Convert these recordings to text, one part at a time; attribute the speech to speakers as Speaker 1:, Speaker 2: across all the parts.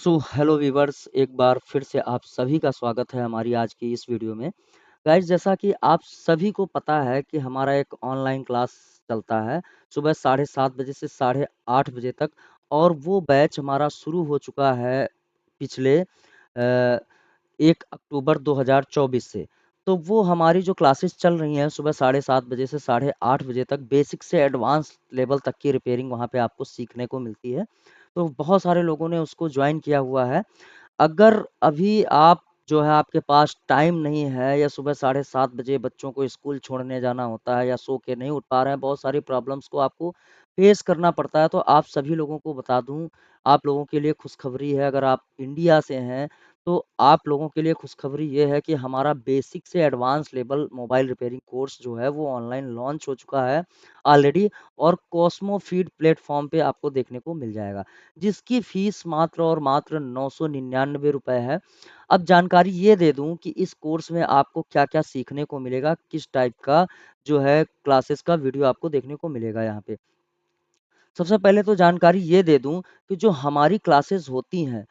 Speaker 1: Hello viewers, एक बार फिर से आप सभी का स्वागत है हमारी आज की इस वीडियो में। गाइस, जैसा कि आप सभी को पता है कि हमारा एक ऑनलाइन क्लास चलता है सुबह 7:30 बजे से 8:30 बजे तक, और वो बैच हमारा शुरू हो चुका है पिछले 1 अक्टूबर 2024 से। तो वो हमारी जो क्लासेस चल रही हैं सुबह 7:30 बजे से 8:30 बजे तक, बेसिक से एडवांस लेवल तक की रिपेयरिंग वहाँ पे आपको सीखने को मिलती है। तो बहुत सारे लोगों ने उसको ज्वाइन किया हुआ है। अगर अभी आप जो है आपके पास टाइम नहीं है, या सुबह 7:30 बजे बच्चों को स्कूल छोड़ने जाना होता है, या सो के नहीं उठ पा रहे हैं, बहुत सारी प्रॉब्लम्स को आपको फेस करना पड़ता है, तो आप सभी लोगों को बता दूं, आप लोगों के लिए खुशखबरी है। अगर आप इंडिया से हैं तो आप लोगों के लिए खुशखबरी ये है कि हमारा बेसिक से advance level mobile repairing course जो है वो ऑनलाइन लॉन्च हो चुका है ऑलरेडी, और कॉस्मो फीड प्लेटफॉर्म पे आपको देखने को मिल जाएगा, जिसकी फीस मात्र और मात्र 999 रुपए है। अब जानकारी ये दे दूं कि इस कोर्स में आपको क्या-क्या सीखने को मिलेगा, किस टाइप का जो है क्लासेस का वीडियो आपको देखने को मिलेगा यहाँ पे। सबसे पहले तो जानकारी ये दे दूं कि जो हमारी क्लासेस होती हैं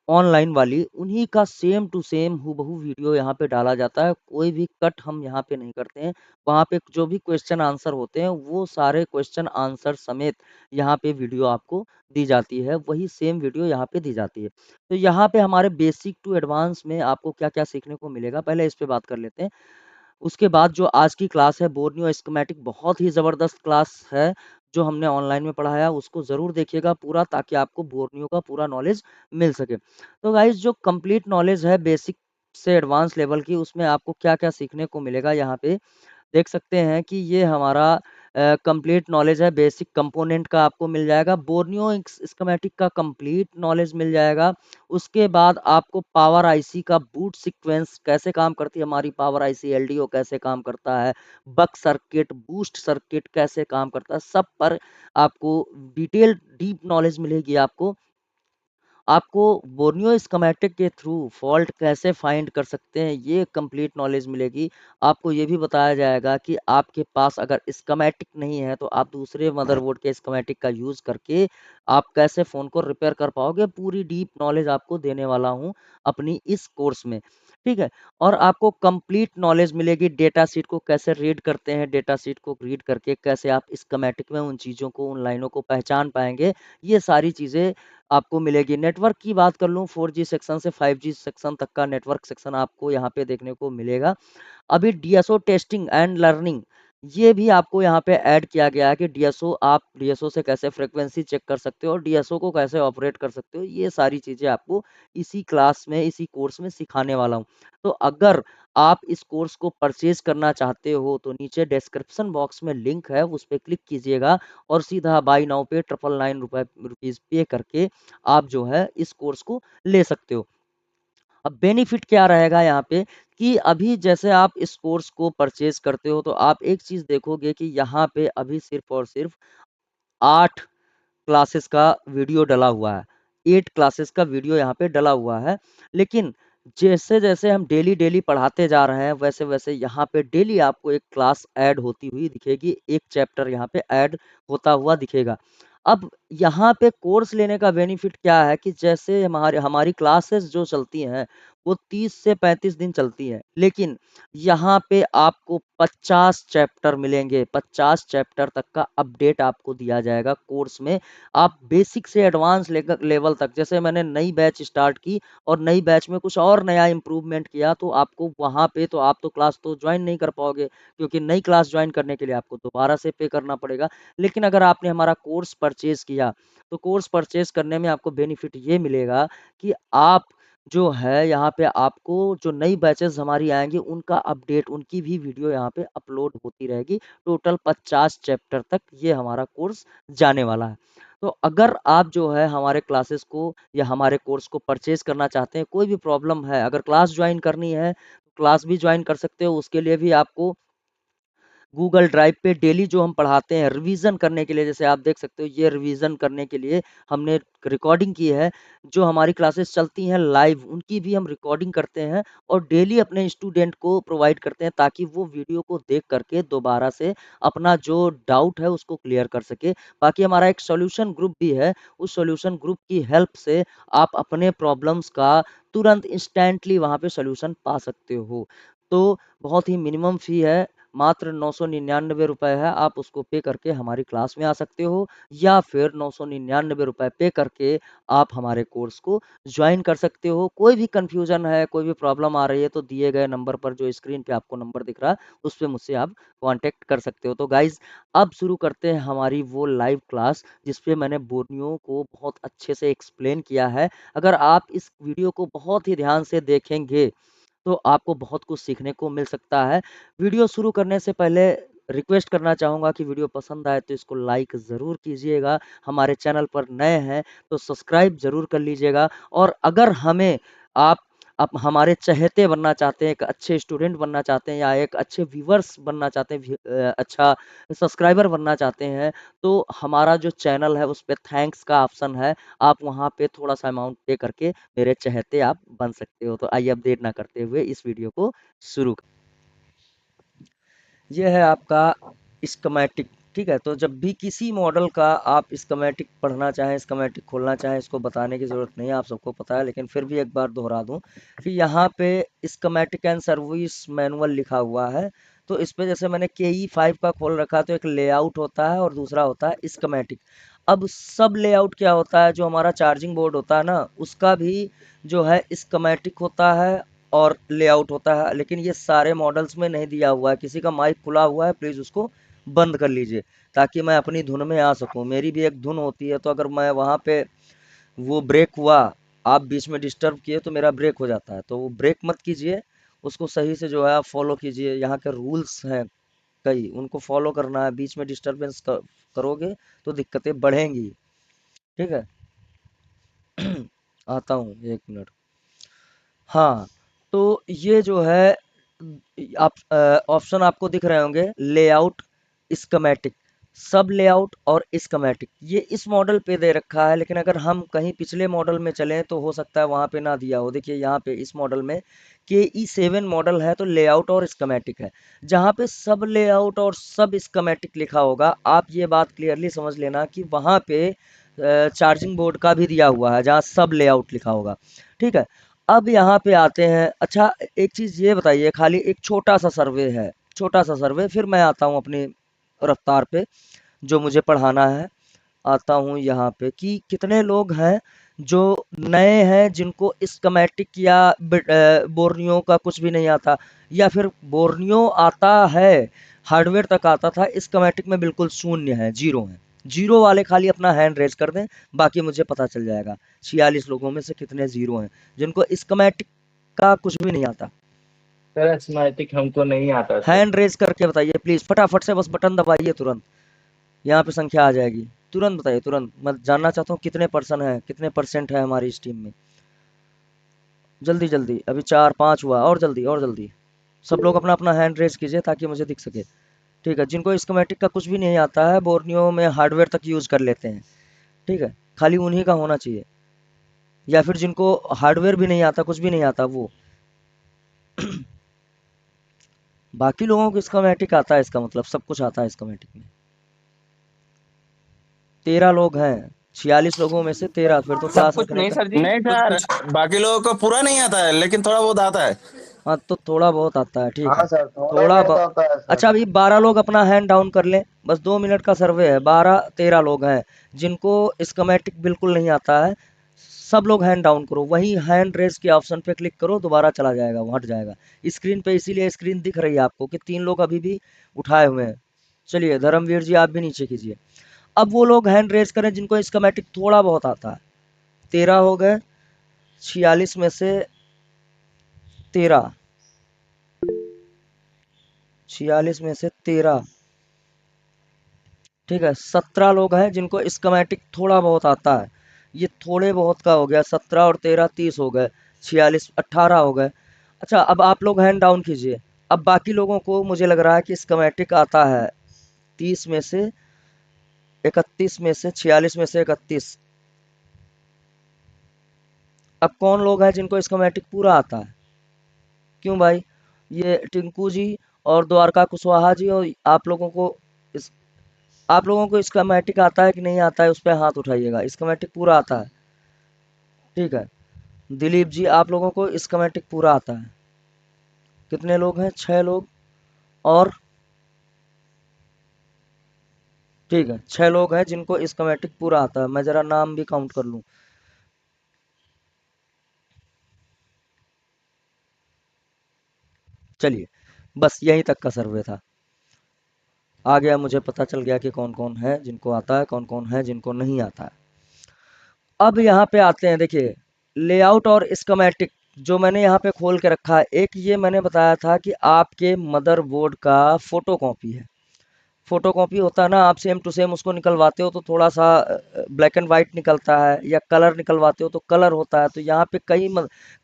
Speaker 1: ऑनलाइन वाली, उन्हीं का सेम टू सेम हूबहू वीडियो यहाँ पे डाला जाता है। कोई भी कट हम यहाँ पे नहीं करते हैं। वहाँ पे जो भी क्वेश्चन आंसर होते हैं, वो सारे क्वेश्चन आंसर समेत यहाँ पे वीडियो आपको दी जाती है। वही सेम वीडियो यहाँ पे दी जाती है। तो यहाँ पे हमारे बेसिक टू एडवांस में आपको क्या-क्या सीखने को मिलेगा, पहले इस पे बात कर लेते हैं। उसके बाद जो आज की क्लास है बोर्नियो स्कीमेटिक, बहुत ही ज़बरदस्त क्लास है जो हमने ऑनलाइन में पढ़ाया, उसको ज़रूर देखिएगा पूरा, ताकि आपको बोर्नियो का पूरा नॉलेज मिल सके। तो गाइस, जो कंप्लीट नॉलेज है बेसिक से एडवांस लेवल की, उसमें आपको क्या-क्या सीखने को मिलेगा यहाँ पे देख सकते हैं कि ये हमारा कंप्लीट नॉलेज है। बेसिक कंपोनेंट का आपको मिल जाएगा, बोर्नियो स्कीमेटिक का कंप्लीट नॉलेज मिल जाएगा। उसके बाद आपको पावर आईसी का बूट सीक्वेंस कैसे काम करती है, हमारी पावर आईसी एलडीओ कैसे काम करता है, बक सर्किट, बूस्ट सर्किट कैसे काम करता है, सब पर आपको डिटेल डीप नॉलेज मिलेगी। आपको बोर्नियो स्कीमेटिक के थ्रू फॉल्ट कैसे फाइंड कर सकते हैं, ये कंप्लीट नॉलेज मिलेगी। आपको ये भी बताया जाएगा कि आपके पास अगर स्कीमेटिक नहीं है तो आप दूसरे मदरबोर्ड के स्कीमेटिक का यूज़ करके आप कैसे फ़ोन को रिपेयर कर पाओगे। पूरी डीप नॉलेज आपको देने वाला हूँ अपनी इस कोर्स में, ठीक है। और आपको कंप्लीट नॉलेज मिलेगी डेटा शीट को कैसे रीड करते हैं, डेटा शीट को रीड करके कैसे आप स्कीमेटिक में उन चीज़ों को, उन लाइनों को पहचान पाएंगे। ये सारी चीज़ें आपको मिलेगी। नेटवर्क की बात कर लूँ, 4G सेक्शन से 5G सेक्शन तक का नेटवर्क सेक्शन आपको यहाँ पे देखने को मिलेगा। अभी डीएसओ टेस्टिंग एंड लर्निंग, ये भी आपको यहाँ पे ऐड किया गया है कि डीएसओ, आप डीएसओ से कैसे फ्रीक्वेंसी चेक कर सकते हो और डीएसओ को कैसे ऑपरेट कर सकते हो। ये सारी चीज़ें आपको इसी क्लास में, इसी कोर्स में सिखाने वाला हूँ। तो अगर आप इस कोर्स को परचेज़ करना चाहते हो तो नीचे डिस्क्रिप्शन बॉक्स में लिंक है, उस पे क्लिक कीजिएगा और सीधा बाय नाउ पे 999 रुपीज़ पे करके आप जो है इस कोर्स को ले सकते हो। अब बेनिफिट क्या रहेगा यहाँ पे कि अभी जैसे आप इस कोर्स को परचेज़ करते हो तो आप एक चीज़ देखोगे कि यहाँ पे अभी सिर्फ़ और सिर्फ़ 8 क्लासेस का वीडियो डला हुआ है। 8 क्लासेस का वीडियो यहाँ पे डला हुआ है। लेकिन जैसे-जैसे हम डेली-डेली पढ़ाते जा रहे हैं, वैसे-वैसे यहाँ पे डेली आपको एक क्लास ऐड होती हुई दिखेगी, एक चैप्टर यहाँ पे ऐड होता हुआ दिखेगा। अब यहाँ पे कोर्स लेने का बेनिफिट क्या है कि जैसे हमारे हमारी क्लासेस जो चलती हैं, वो 30 से 35 दिन चलती हैं। लेकिन यहाँ पे आपको 50 चैप्टर मिलेंगे, 50 चैप्टर तक का अपडेट आपको दिया जाएगा कोर्स में। आप बेसिक से एडवांस लेवल तक, जैसे मैंने नई बैच स्टार्ट की और नई बैच में कुछ और नया इम्प्रूवमेंट किया, तो आपको वहाँ पे तो आप तो क्लास तो ज्वाइन नहीं कर पाओगे, क्योंकि नई क्लास ज्वाइन करने के लिए आपको दोबारा से पे करना पड़ेगा। लेकिन अगर आपने हमारा कोर्स परचेज़ किया, तो कोर्स परचेज़ करने में आपको बेनिफिट ये मिलेगा कि आप जो है यहाँ पे आपको जो नई बैचेज़ हमारी आएँगी, उनका अपडेट, उनकी भी वीडियो यहाँ पे अपलोड होती रहेगी। टोटल 50 चैप्टर तक ये हमारा कोर्स जाने वाला है। तो अगर आप जो है हमारे क्लासेस को या हमारे कोर्स को परचेज़ करना चाहते हैं, कोई भी प्रॉब्लम है, अगर क्लास जॉइन करनी है, क्लास भी जॉइन कर सकते हो, उसके लिए भी आपको गूगल ड्राइव पे डेली जो हम पढ़ाते हैं रिवीजन करने के लिए, जैसे आप देख सकते हो ये रिवीजन करने के लिए हमने रिकॉर्डिंग की है। जो हमारी क्लासेस चलती हैं लाइव उनकी भी हम रिकॉर्डिंग करते हैं और डेली अपने स्टूडेंट को प्रोवाइड करते हैं, ताकि वो वीडियो को देख करके दोबारा से अपना जो डाउट है उसको क्लियर कर सके। बाकी हमारा एक सॉल्यूशन ग्रुप भी है, उस सॉल्यूशन ग्रुप की हेल्प से आप अपने प्रॉब्लम्स का तुरंत इंस्टेंटली वहाँ पे सॉल्यूशन पा सकते हो। तो बहुत ही मिनिमम फ़ी है, मात्र 999 रुपए है, आप उसको पे करके हमारी क्लास में आ सकते हो, या फिर 999 रुपए पे करके आप हमारे कोर्स को ज्वाइन कर सकते हो। कोई भी कन्फ्यूज़न है, कोई भी प्रॉब्लम आ रही है, तो दिए गए नंबर पर, जो स्क्रीन पे आपको नंबर दिख रहा है, उस पे मुझसे आप कॉन्टैक्ट कर सकते हो। तो गाइज़ अब शुरू करते हैं हमारी वो लाइव क्लास जिस पे मैंने बोर्नियो को बहुत अच्छे से एक्सप्लेन किया है। अगर आप इस वीडियो को बहुत ही ध्यान से देखेंगे तो आपको बहुत कुछ सीखने को मिल सकता है। वीडियो शुरू करने से पहले रिक्वेस्ट करना चाहूँगा कि वीडियो पसंद आए तो इसको लाइक ज़रूर कीजिएगा। हमारे चैनल पर नए हैं तो सब्सक्राइब ज़रूर कर लीजिएगा, और अगर हमें आप हमारे चहेते बनना चाहते हैं, एक अच्छे स्टूडेंट बनना चाहते हैं, या एक अच्छे व्यूअर्स बनना चाहते हैं, अच्छा सब्सक्राइबर बनना चाहते हैं, तो हमारा जो चैनल है उस पे थैंक्स का ऑप्शन है। आप वहाँ पे थोड़ा-सा अमाउंट पे करके मेरे चहेते आप बन सकते हो। तो आइए अब देर ना करते हुए इस वीडियो को शुरू ये है आपका स्कीमेटिक। ठीक है, तो जब भी किसी मॉडल का आप स्कीमेटिक पढ़ना चाहें, स्कीमेटिक खोलना चाहें, इसको बताने की ज़रूरत नहीं है, आप सबको पता है, लेकिन फिर भी एक बार दोहरा दूं कि यहाँ पे स्कीमेटिक एंड सर्विस मैनुअल लिखा हुआ है। तो इस पे जैसे मैंने KE5 का खोल रखा है, तो एक लेआउट होता है और दूसरा होता है स्कीमेटिक। अब सब लेआउट क्या होता है, जो हमारा चार्जिंग बोर्ड होता है ना, उसका भी जो है स्कीमेटिक होता है और लेआउट होता है, लेकिन ये सारे मॉडल्स में नहीं दिया हुआ है। किसी का माइक खुला हुआ है, प्लीज़ उसको बंद कर लीजिए ताकि मैं अपनी धुन में आ सकूं। मेरी भी एक धुन होती है, तो अगर मैं वहाँ पे वो ब्रेक हुआ, आप बीच में डिस्टर्ब किए, तो मेरा ब्रेक हो जाता है। तो वो ब्रेक मत कीजिए, उसको सही से जो है आप फॉलो कीजिए। यहाँ के रूल्स हैं कई, उनको फॉलो करना है। बीच में डिस्टर्बेंस करोगे तो दिक्कतें बढ़ेंगी। ठीक है। आता हूँ, एक मिनट। हाँ, तो ये जो है आप ऑप्शन आपको दिख रहे होंगे, लेआउट, स्कीमेटिक, सब लेआउट और स्कीमेटिक। ये इस मॉडल पे दे रखा है, लेकिन अगर हम कहीं पिछले मॉडल में चलें तो हो सकता है वहाँ पे ना दिया हो। देखिए यहाँ पे इस मॉडल में KE7 मॉडल है, तो लेआउट और स्कीमेटिक है। जहाँ पे सब लेआउट और सब स्कीमेटिक लिखा होगा, आप ये बात क्लियरली समझ लेना कि वहाँ पे चार्जिंग बोर्ड का भी दिया हुआ है, जहाँ सब लेआउट लिखा होगा। ठीक है। अब यहाँ पे आते हैं। अच्छा, एक चीज़ ये बताइए, खाली एक छोटा सा सर्वे है, छोटा सा सर्वे, फिर मैं आता हूँ अपनी रफ्तार पे जो मुझे पढ़ाना है। आता हूँ यहाँ पे कि कितने लोग हैं जो नए हैं, जिनको स्कीमेटिक या बोर्नियो का कुछ भी नहीं आता, या फिर बोर्नियो आता है, हार्डवेयर तक आता था, स्कीमेटिक में बिल्कुल शून्य है, जीरो है। जीरो वाले खाली अपना हैंड रेज कर दें, बाकी मुझे पता चल जाएगा 46 लोगों में से कितने जीरो हैं जिनको स्कीमेटिक का कुछ भी नहीं आता।
Speaker 2: सर एस्मेटिक हमको नहीं आता सर।
Speaker 1: हैंड रेज करके बताइए प्लीज, फटाफट से, बस बटन दबाइए तुरंत, यहाँ पे संख्या आ जाएगी। तुरंत बताइए, तुरंत। मैं जानना चाहता हूँ कितने पर्सन है, कितने परसेंट है हमारी इस टीम में। जल्दी जल्दी, अभी 4 5 हुआ, और जल्दी और जल्दी। सब लोग अपना अपना हैंड रेज कीजिए ताकि मुझे दिख सके। ठीक है, जिनको स्कीमेटिक का कुछ भी नहीं आता है, बोर्नियो में हार्डवेयर तक यूज कर लेते हैं, ठीक है, खाली उन्हीं का होना चाहिए। या फिर जिनको हार्डवेयर भी नहीं आता, कुछ भी नहीं आता वो। बाकी लोगों को स्कीमेटिक आता है, इसका मतलब सब कुछ आता है स्कीमेटिक में। 13 लोग हैं, 46 लोगों में से 13, फिर तो
Speaker 2: सब
Speaker 1: क्लास
Speaker 2: कुछ
Speaker 1: रखने
Speaker 2: नहीं
Speaker 1: का।
Speaker 2: सर जी,
Speaker 3: नहीं
Speaker 2: कुछ
Speaker 3: सर,
Speaker 2: कुछ।
Speaker 3: बाकी लोगों को पूरा नहीं आता है लेकिन थोड़ा बहुत आता है।
Speaker 1: हाँ, तो थोड़ा बहुत आता है, ठीक है।
Speaker 4: हाँ सर, थोड़ा
Speaker 1: थोड़ा
Speaker 4: बहुत
Speaker 1: बहुत।
Speaker 4: आता है
Speaker 1: अच्छा,
Speaker 4: सर।
Speaker 1: अभी 12 लोग अपना हैंड डाउन कर लें, बस 2 मिनट का सर्वे है। 12 13 लोग हैं जिनको स्कीमेटिक बिल्कुल नहीं आता है। सब लोग हैंड डाउन करो, वही हैंड रेज के ऑप्शन पे क्लिक करो, दोबारा चला जाएगा, वो हट जाएगा स्क्रीन पे। इसीलिए स्क्रीन दिख रही है आपको कि 3 लोग अभी भी उठाए हुए हैं। चलिए धर्मवीर जी, आप भी नीचे कीजिए। अब वो लोग हैंड रेज करें जिनको स्कीमेटिक थोड़ा बहुत आता है। 13 हो गए, 46 में से 13, 46 में से 13, ठीक है। 17 लोग हैं जिनको स्कीमेटिक थोड़ा बहुत आता है। ये थोड़े बहुत का हो गया, 17 और 13 30 हो गए, 46 18 हो गए। अच्छा, अब आप लोग हैंड डाउन कीजिए, अब बाकी लोगों को मुझे लग रहा है कि स्कीमेटिक आता है 30 में से 31 में से 46 में से 31। अब कौन लोग हैं जिनको स्कीमेटिक पूरा आता है? क्यों भाई? ये टिंकू जी और द्वारका कुशवाहा जी और इस आप लोगों को स्कीमेटिक आता है कि नहीं आता है, उस पर हाथ उठाइएगा। स्कीमेटिक पूरा आता है? ठीक है। दिलीप जी, आप लोगों को स्कीमेटिक पूरा आता है? कितने लोग हैं? 6 लोग। और ठीक है, 6 लोग हैं जिनको स्कीमेटिक पूरा आता है। मैं जरा नाम भी काउंट कर लूं। चलिए, बस यहीं तक का सर्वे था। आ गया, मुझे पता चल गया कि कौन कौन है जिनको आता है, कौन कौन है जिनको नहीं आता है। अब यहाँ पे आते हैं, देखिए लेआउट और स्कीमेटिक जो मैंने यहाँ पे खोल के रखा है। एक ये मैंने बताया था कि आपके मदरबोर्ड का फोटोकॉपी है। फोटोकॉपी होता है ना, आप सेम टू सेम उसको निकलवाते हो तो थोड़ा सा ब्लैक एंड वाइट निकलता है, या कलर निकलवाते हो तो कलर होता है। तो यहाँ पे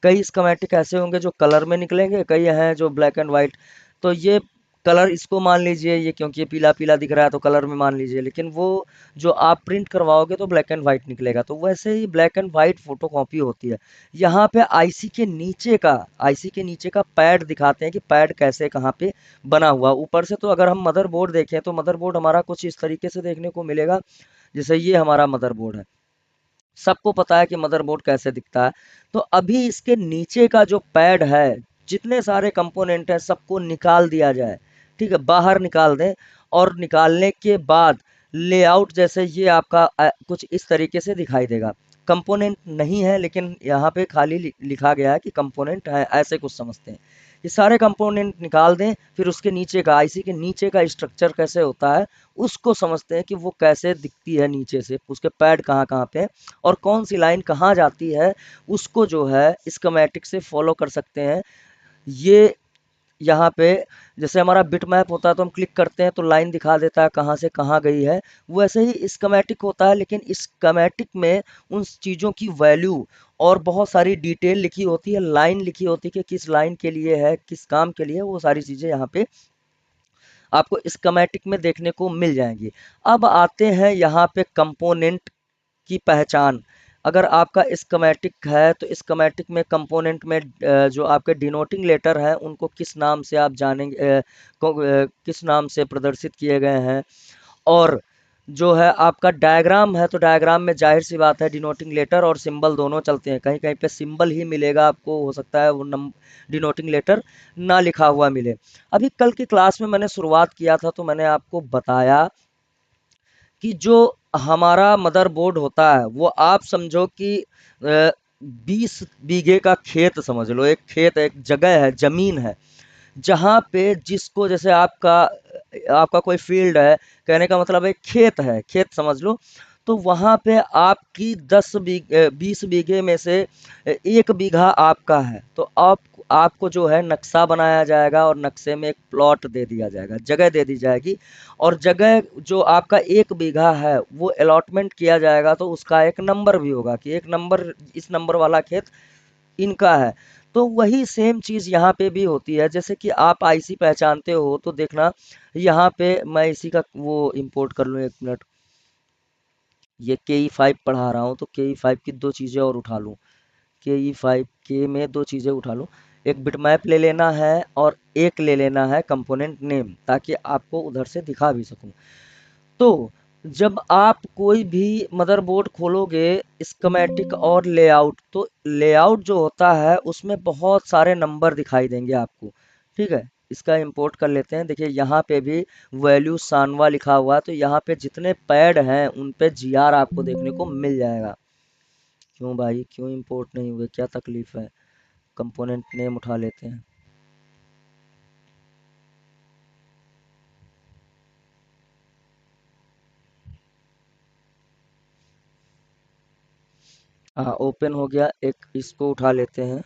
Speaker 1: कई स्कीमेटिक ऐसे होंगे जो कलर में निकलेंगे, कई हैं जो ब्लैक एंड वाइट। तो ये कलर इसको मान लीजिए, ये क्योंकि ये पीला पीला दिख रहा है तो कलर में मान लीजिए, लेकिन वो जो आप प्रिंट करवाओगे तो ब्लैक एंड वाइट निकलेगा। तो वैसे ही ब्लैक एंड वाइट फोटोकॉपी होती है। यहाँ पे आईसी के नीचे का पैड दिखाते हैं कि पैड कैसे कहाँ पे बना हुआ। ऊपर से तो अगर हम मदरबोर्ड देखें तो मदरबोर्ड हमारा कुछ इस तरीके से देखने को मिलेगा, जैसे ये हमारा मदरबोर्ड है। सबको पता है कि मदरबोर्ड कैसे दिखता है। तो अभी इसके नीचे का जो पैड है, जितने सारे कंपोनेंट हैं सबको निकाल दिया जाए। ठीक है, बाहर निकाल दें। और निकालने के बाद लेआउट जैसे ये आपका कुछ इस तरीके से दिखाई देगा। कंपोनेंट नहीं है, लेकिन यहाँ पे खाली लिखा गया है कि कंपोनेंट है, ऐसे कुछ समझते हैं। ये सारे कंपोनेंट निकाल दें, फिर उसके नीचे का आईसी के नीचे का स्ट्रक्चर कैसे होता है उसको समझते हैं कि वो कैसे दिखती है नीचे से, उसके पैड कहाँ कहाँ पे हैं और कौन सी लाइन कहाँ जाती है, उसको जो है स्कीमेटिक से फॉलो कर सकते हैं। ये यहाँ पे जैसे हमारा बिट मैप होता है तो हम क्लिक करते हैं तो लाइन दिखा देता है कहाँ से कहाँ गई है। वैसे ही स्कीमेटिक होता है, लेकिन स्कीमेटिक में उन चीज़ों की वैल्यू और बहुत सारी डिटेल लिखी होती है, लाइन लिखी होती है कि किस लाइन के लिए है, किस काम के लिए है, वो सारी चीज़ें यहाँ पे आपको स्कीमेटिक में देखने को मिल जाएंगी। अब आते हैं यहाँ पे कंपोनेंट की पहचान। अगर आपका स्कीमेटिक है तो स्कीमेटिक में कंपोनेंट में जो आपके डिनोटिंग लेटर हैं उनको किस नाम से आप जानेंगे, किस नाम से प्रदर्शित किए गए हैं। और जो है आपका डायग्राम है तो डायग्राम में जाहिर सी बात है डिनोटिंग लेटर और सिंबल दोनों चलते हैं। कहीं कहीं पे सिंबल ही मिलेगा आपको, हो सकता है वो डिनोटिंग लेटर ना लिखा हुआ मिले। अभी कल की क्लास में मैंने शुरुआत किया था तो मैंने आपको बताया कि जो हमारा मदरबोर्ड होता है वो आप समझो कि 20 बीघे का खेत समझ लो। एक खेत है, एक जगह है, जमीन है, जहाँ पे जिसको जैसे आपका आपका कोई फील्ड है, कहने का मतलब है खेत है, खेत समझ लो। तो वहाँ पे आपकी 20 बीघे में से 1 बीघा आपका है। तो आपको जो है नक्शा बनाया जाएगा और नक्शे में एक प्लॉट दे दिया जाएगा, जगह दे दी जाएगी। और जगह जो आपका 1 बीघा है वो अलॉटमेंट किया जाएगा, तो उसका एक नंबर भी होगा कि एक नंबर, इस नंबर वाला खेत इनका है। तो वही सेम चीज़ यहाँ पे भी होती है। जैसे कि आप आईसी पहचानते हो तो देखना, यहाँ पे मैं इसी का वो इंपोर्ट कर लूँ, 1 मिनट। ये के ई 5 पढ़ा रहा हूँ तो के ई 5 की 2 चीज़ें और उठा लूँ। के ई 5 के में 2 चीज़ें उठा लूँ। एक बिटमैप ले लेना है और एक ले लेना है कंपोनेंट नेम, ताकि आपको उधर से दिखा भी सकूँ। तो जब आप कोई भी मदरबोर्ड खोलोगे, स्कीमेटिक और लेआउट, तो लेआउट जो होता है उसमें बहुत सारे नंबर दिखाई देंगे आपको। ठीक है, इसका इंपोर्ट कर लेते हैं। देखिए यहाँ पे भी वैल्यू सानवा लिखा हुआ है, तो यहाँ पे जितने पैड हैं उन पे जीआर आपको देखने को मिल जाएगा। क्यों भाई, क्यों इंपोर्ट नहीं हुए, क्या तकलीफ है? कंपोनेंट नेम उठा लेते हैं। हाँ, ओपन हो गया। एक इसको उठा लेते हैं।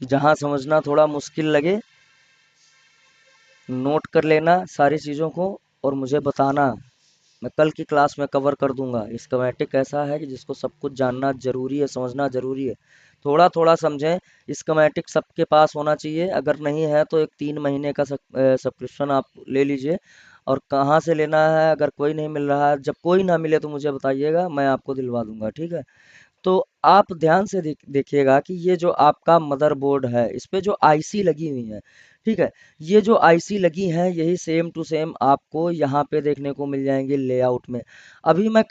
Speaker 1: जहाँ समझना थोड़ा मुश्किल लगे, नोट कर लेना सारी चीज़ों को और मुझे बताना। मैं कल की क्लास में कवर कर दूंगा। स्कीमेटिक ऐसा है कि जिसको सब कुछ जानना जरूरी है, समझना जरूरी है। थोड़ा थोड़ा समझें। स्कीमेटिक सबके पास होना चाहिए, अगर नहीं है तो एक 3 महीने का सब्सक्रिप्शन आप ले लीजिए। और कहाँ से लेना है, अगर कोई नहीं मिल रहा है, जब कोई ना मिले तो मुझे बताइएगा, मैं आपको दिलवा दूंगा, ठीक है। तो आप ध्यान से देखिएगा कि ये जो आपका मदरबोर्ड है, इस पे जो आईसी लगी हुई है, ठीक है, ये जो आईसी लगी हैं यही सेम टू सेम आपको यहाँ पे देखने को मिल जाएंगे लेआउट में। अभी मैं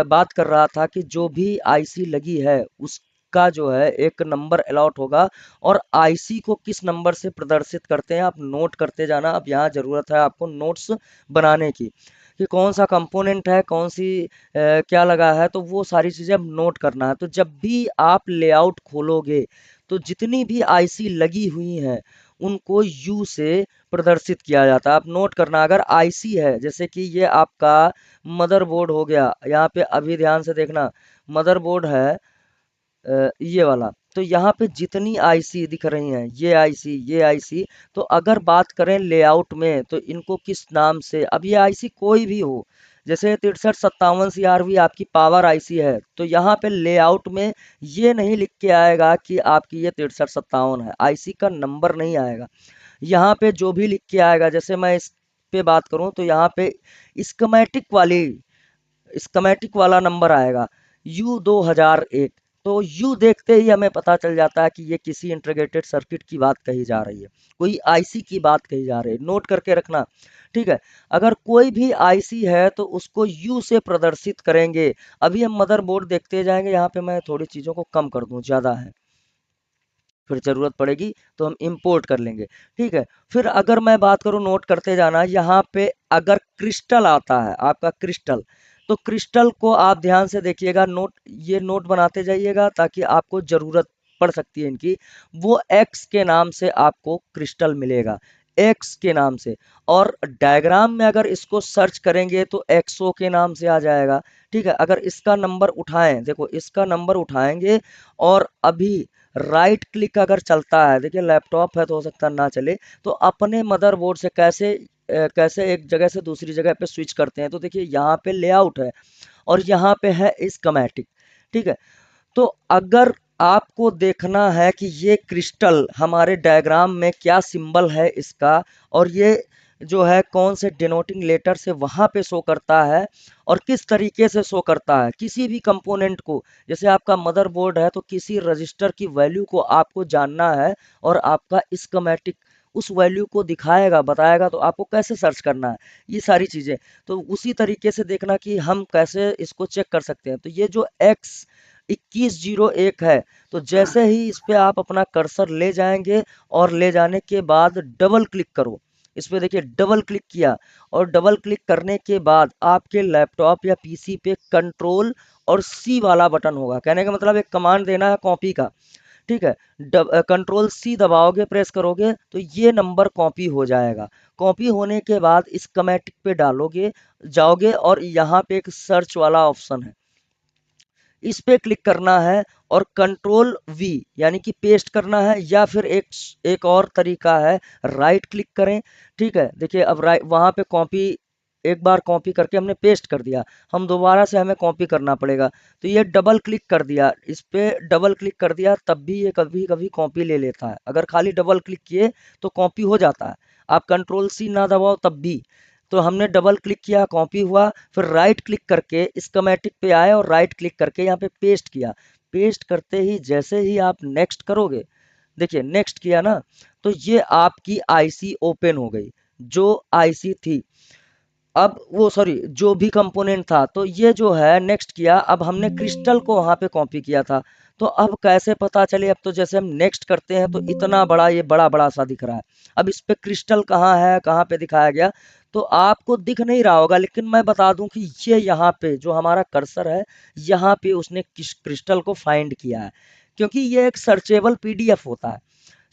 Speaker 1: बात कर रहा था कि जो भी आईसी लगी है उसका जो है एक नंबर अलॉट होगा, और आईसी को किस नंबर से प्रदर्शित करते हैं आप नोट करते जाना। अब यहाँ जरूरत है आपको नोट्स बनाने की, कि कौन सा कंपोनेंट है, कौन सी क्या लगा है, तो वो सारी चीज़ें अब नोट करना है। तो जब भी आप लेआउट खोलोगे तो जितनी भी आईसी लगी हुई हैं उनको यू से प्रदर्शित किया जाता है। आप नोट करना, अगर आईसी है, जैसे कि ये आपका मदरबोर्ड हो गया, यहाँ पे अभी ध्यान से देखना, मदरबोर्ड है ये वाला, तो यहाँ पे जितनी आईसी दिख रही हैं, ये आईसी, तो अगर बात करें लेआउट में तो इनको किस नाम से, अब ये आईसी कोई भी हो, जैसे 6357 सीआरवी आपकी पावर आईसी है, तो यहाँ पे लेआउट में ये नहीं लिख के आएगा कि आपकी ये 6357 है, आईसी का नंबर नहीं आएगा। यहाँ पे जो भी लिख के आएगा, जैसे मैं इस पे बात करूं तो यहाँ पे स्कीमेटिक वाला नंबर आएगा U2001। तो यू देखते ही हमें पता चल जाता है कि ये किसी इंटीग्रेटेड सर्किट की बात कही जा रही है, कोई आईसी की बात कही जा रही है, नोट करके रखना, ठीक है। अगर कोई भी आईसी है तो उसको यू से प्रदर्शित करेंगे। अभी हम मदरबोर्ड देखते जाएंगे, यहाँ पे मैं थोड़ी चीज़ों को कम कर दूं, ज़्यादा है, फिर ज़रूरत पड़ेगी तो हम इंपोर्ट कर लेंगे, ठीक है। फिर अगर मैं बात करूं, नोट करते जाना, यहाँ पे अगर क्रिस्टल आता है आपका क्रिस्टल, तो क्रिस्टल को आप ध्यान से देखिएगा, ये नोट बनाते जाइएगा ताकि आपको ज़रूरत पड़ सकती है इनकी। वो एक्स के नाम से आपको क्रिस्टल मिलेगा, एक्स के नाम से। और डायग्राम में अगर इसको सर्च करेंगे तो एक्सओ के नाम से आ जाएगा, ठीक है। अगर इसका नंबर उठाएं, देखो इसका नंबर उठाएंगे, और अभी राइट क्लिक अगर चलता है, देखिए लैपटॉप है तो हो सकता ना चले, तो अपने मदरबोर्ड से कैसे एक जगह से दूसरी जगह पे स्विच करते हैं, तो देखिए यहाँ पे लेआउट है और यहाँ पे है स्कीमेटिक, ठीक है। तो अगर आपको देखना है कि ये क्रिस्टल हमारे डायग्राम में क्या सिंबल है इसका, और ये जो है कौन से डिनोटिंग लेटर से वहां पे शो करता है, और किस तरीके से शो करता है किसी भी कंपोनेंट को, जैसे आपका मदरबोर्ड है तो किसी रजिस्टर की वैल्यू को आपको जानना है, और आपका स्कीमेटिक उस वैल्यू को दिखाएगा, बताएगा, तो आपको कैसे सर्च करना है, ये सारी चीजें। तो उसी तरीके से देखना कि हम कैसे इसको चेक कर सकते हैं। तो ये जो एक्स 2101 है, तो जैसे ही इस पे आप अपना कर्सर ले जाएंगे, और ले जाने के बाद डबल क्लिक करो इस पे, देखिए डबल क्लिक किया, और डबल क्लिक करने के बाद आपके लैपटॉप या पीसी पे कंट्रोल और सी वाला बटन होगा। कहने का मतलब एक कमांड देना है कॉपी का, ठीक है। कंट्रोल सी दबाओगे, प्रेस करोगे तो ये नंबर कॉपी हो जाएगा। कॉपी होने के बाद स्कीमेटिक पे डालोगे, जाओगे, और यहाँ पे एक सर्च वाला ऑप्शन है, इस पे क्लिक करना है, और कंट्रोल वी यानी कि पेस्ट करना है, या फिर एक और तरीका है, राइट क्लिक करें, ठीक है। देखिए अब राइट वहां पे कॉपी, एक बार कॉपी करके हमने पेस्ट कर दिया, हम दोबारा से हमें कॉपी करना पड़ेगा, तो ये डबल क्लिक कर दिया, इस पे डबल क्लिक कर दिया, तब भी ये कभी कभी कॉपी ले लेता है। अगर खाली डबल क्लिक किए तो कॉपी हो जाता है, आप कंट्रोल सी ना दबाओ तब भी। तो हमने डबल क्लिक किया, कॉपी हुआ, फिर राइट क्लिक करके स्कीमेटिक पे आए, और राइट क्लिक करके यहाँ पे पेस्ट किया। पेस्ट करते ही जैसे ही आप नेक्स्ट करोगे, देखिए नेक्स्ट किया ना, तो ये आपकी आईसी ओपन हो गई, जो आईसी थी, अब वो सॉरी जो भी कंपोनेंट था, तो ये जो है नेक्स्ट किया, अब हमने क्रिस्टल को वहां पे कॉपी किया था। तो अब कैसे पता चले, अब तो जैसे हम नेक्स्ट करते हैं तो इतना बड़ा, ये बड़ा बड़ा सा दिख रहा है। अब इस पे क्रिस्टल कहाँ है, कहाँ पे दिखाया गया, तो आपको दिख नहीं रहा होगा, लेकिन मैं बता दूं कि ये यहाँ पे जो हमारा कर्सर है, यहाँ पे उसने क्रिस्टल को फाइंड किया है, क्योंकि ये एक सर्चेबल पीडीएफ होता है,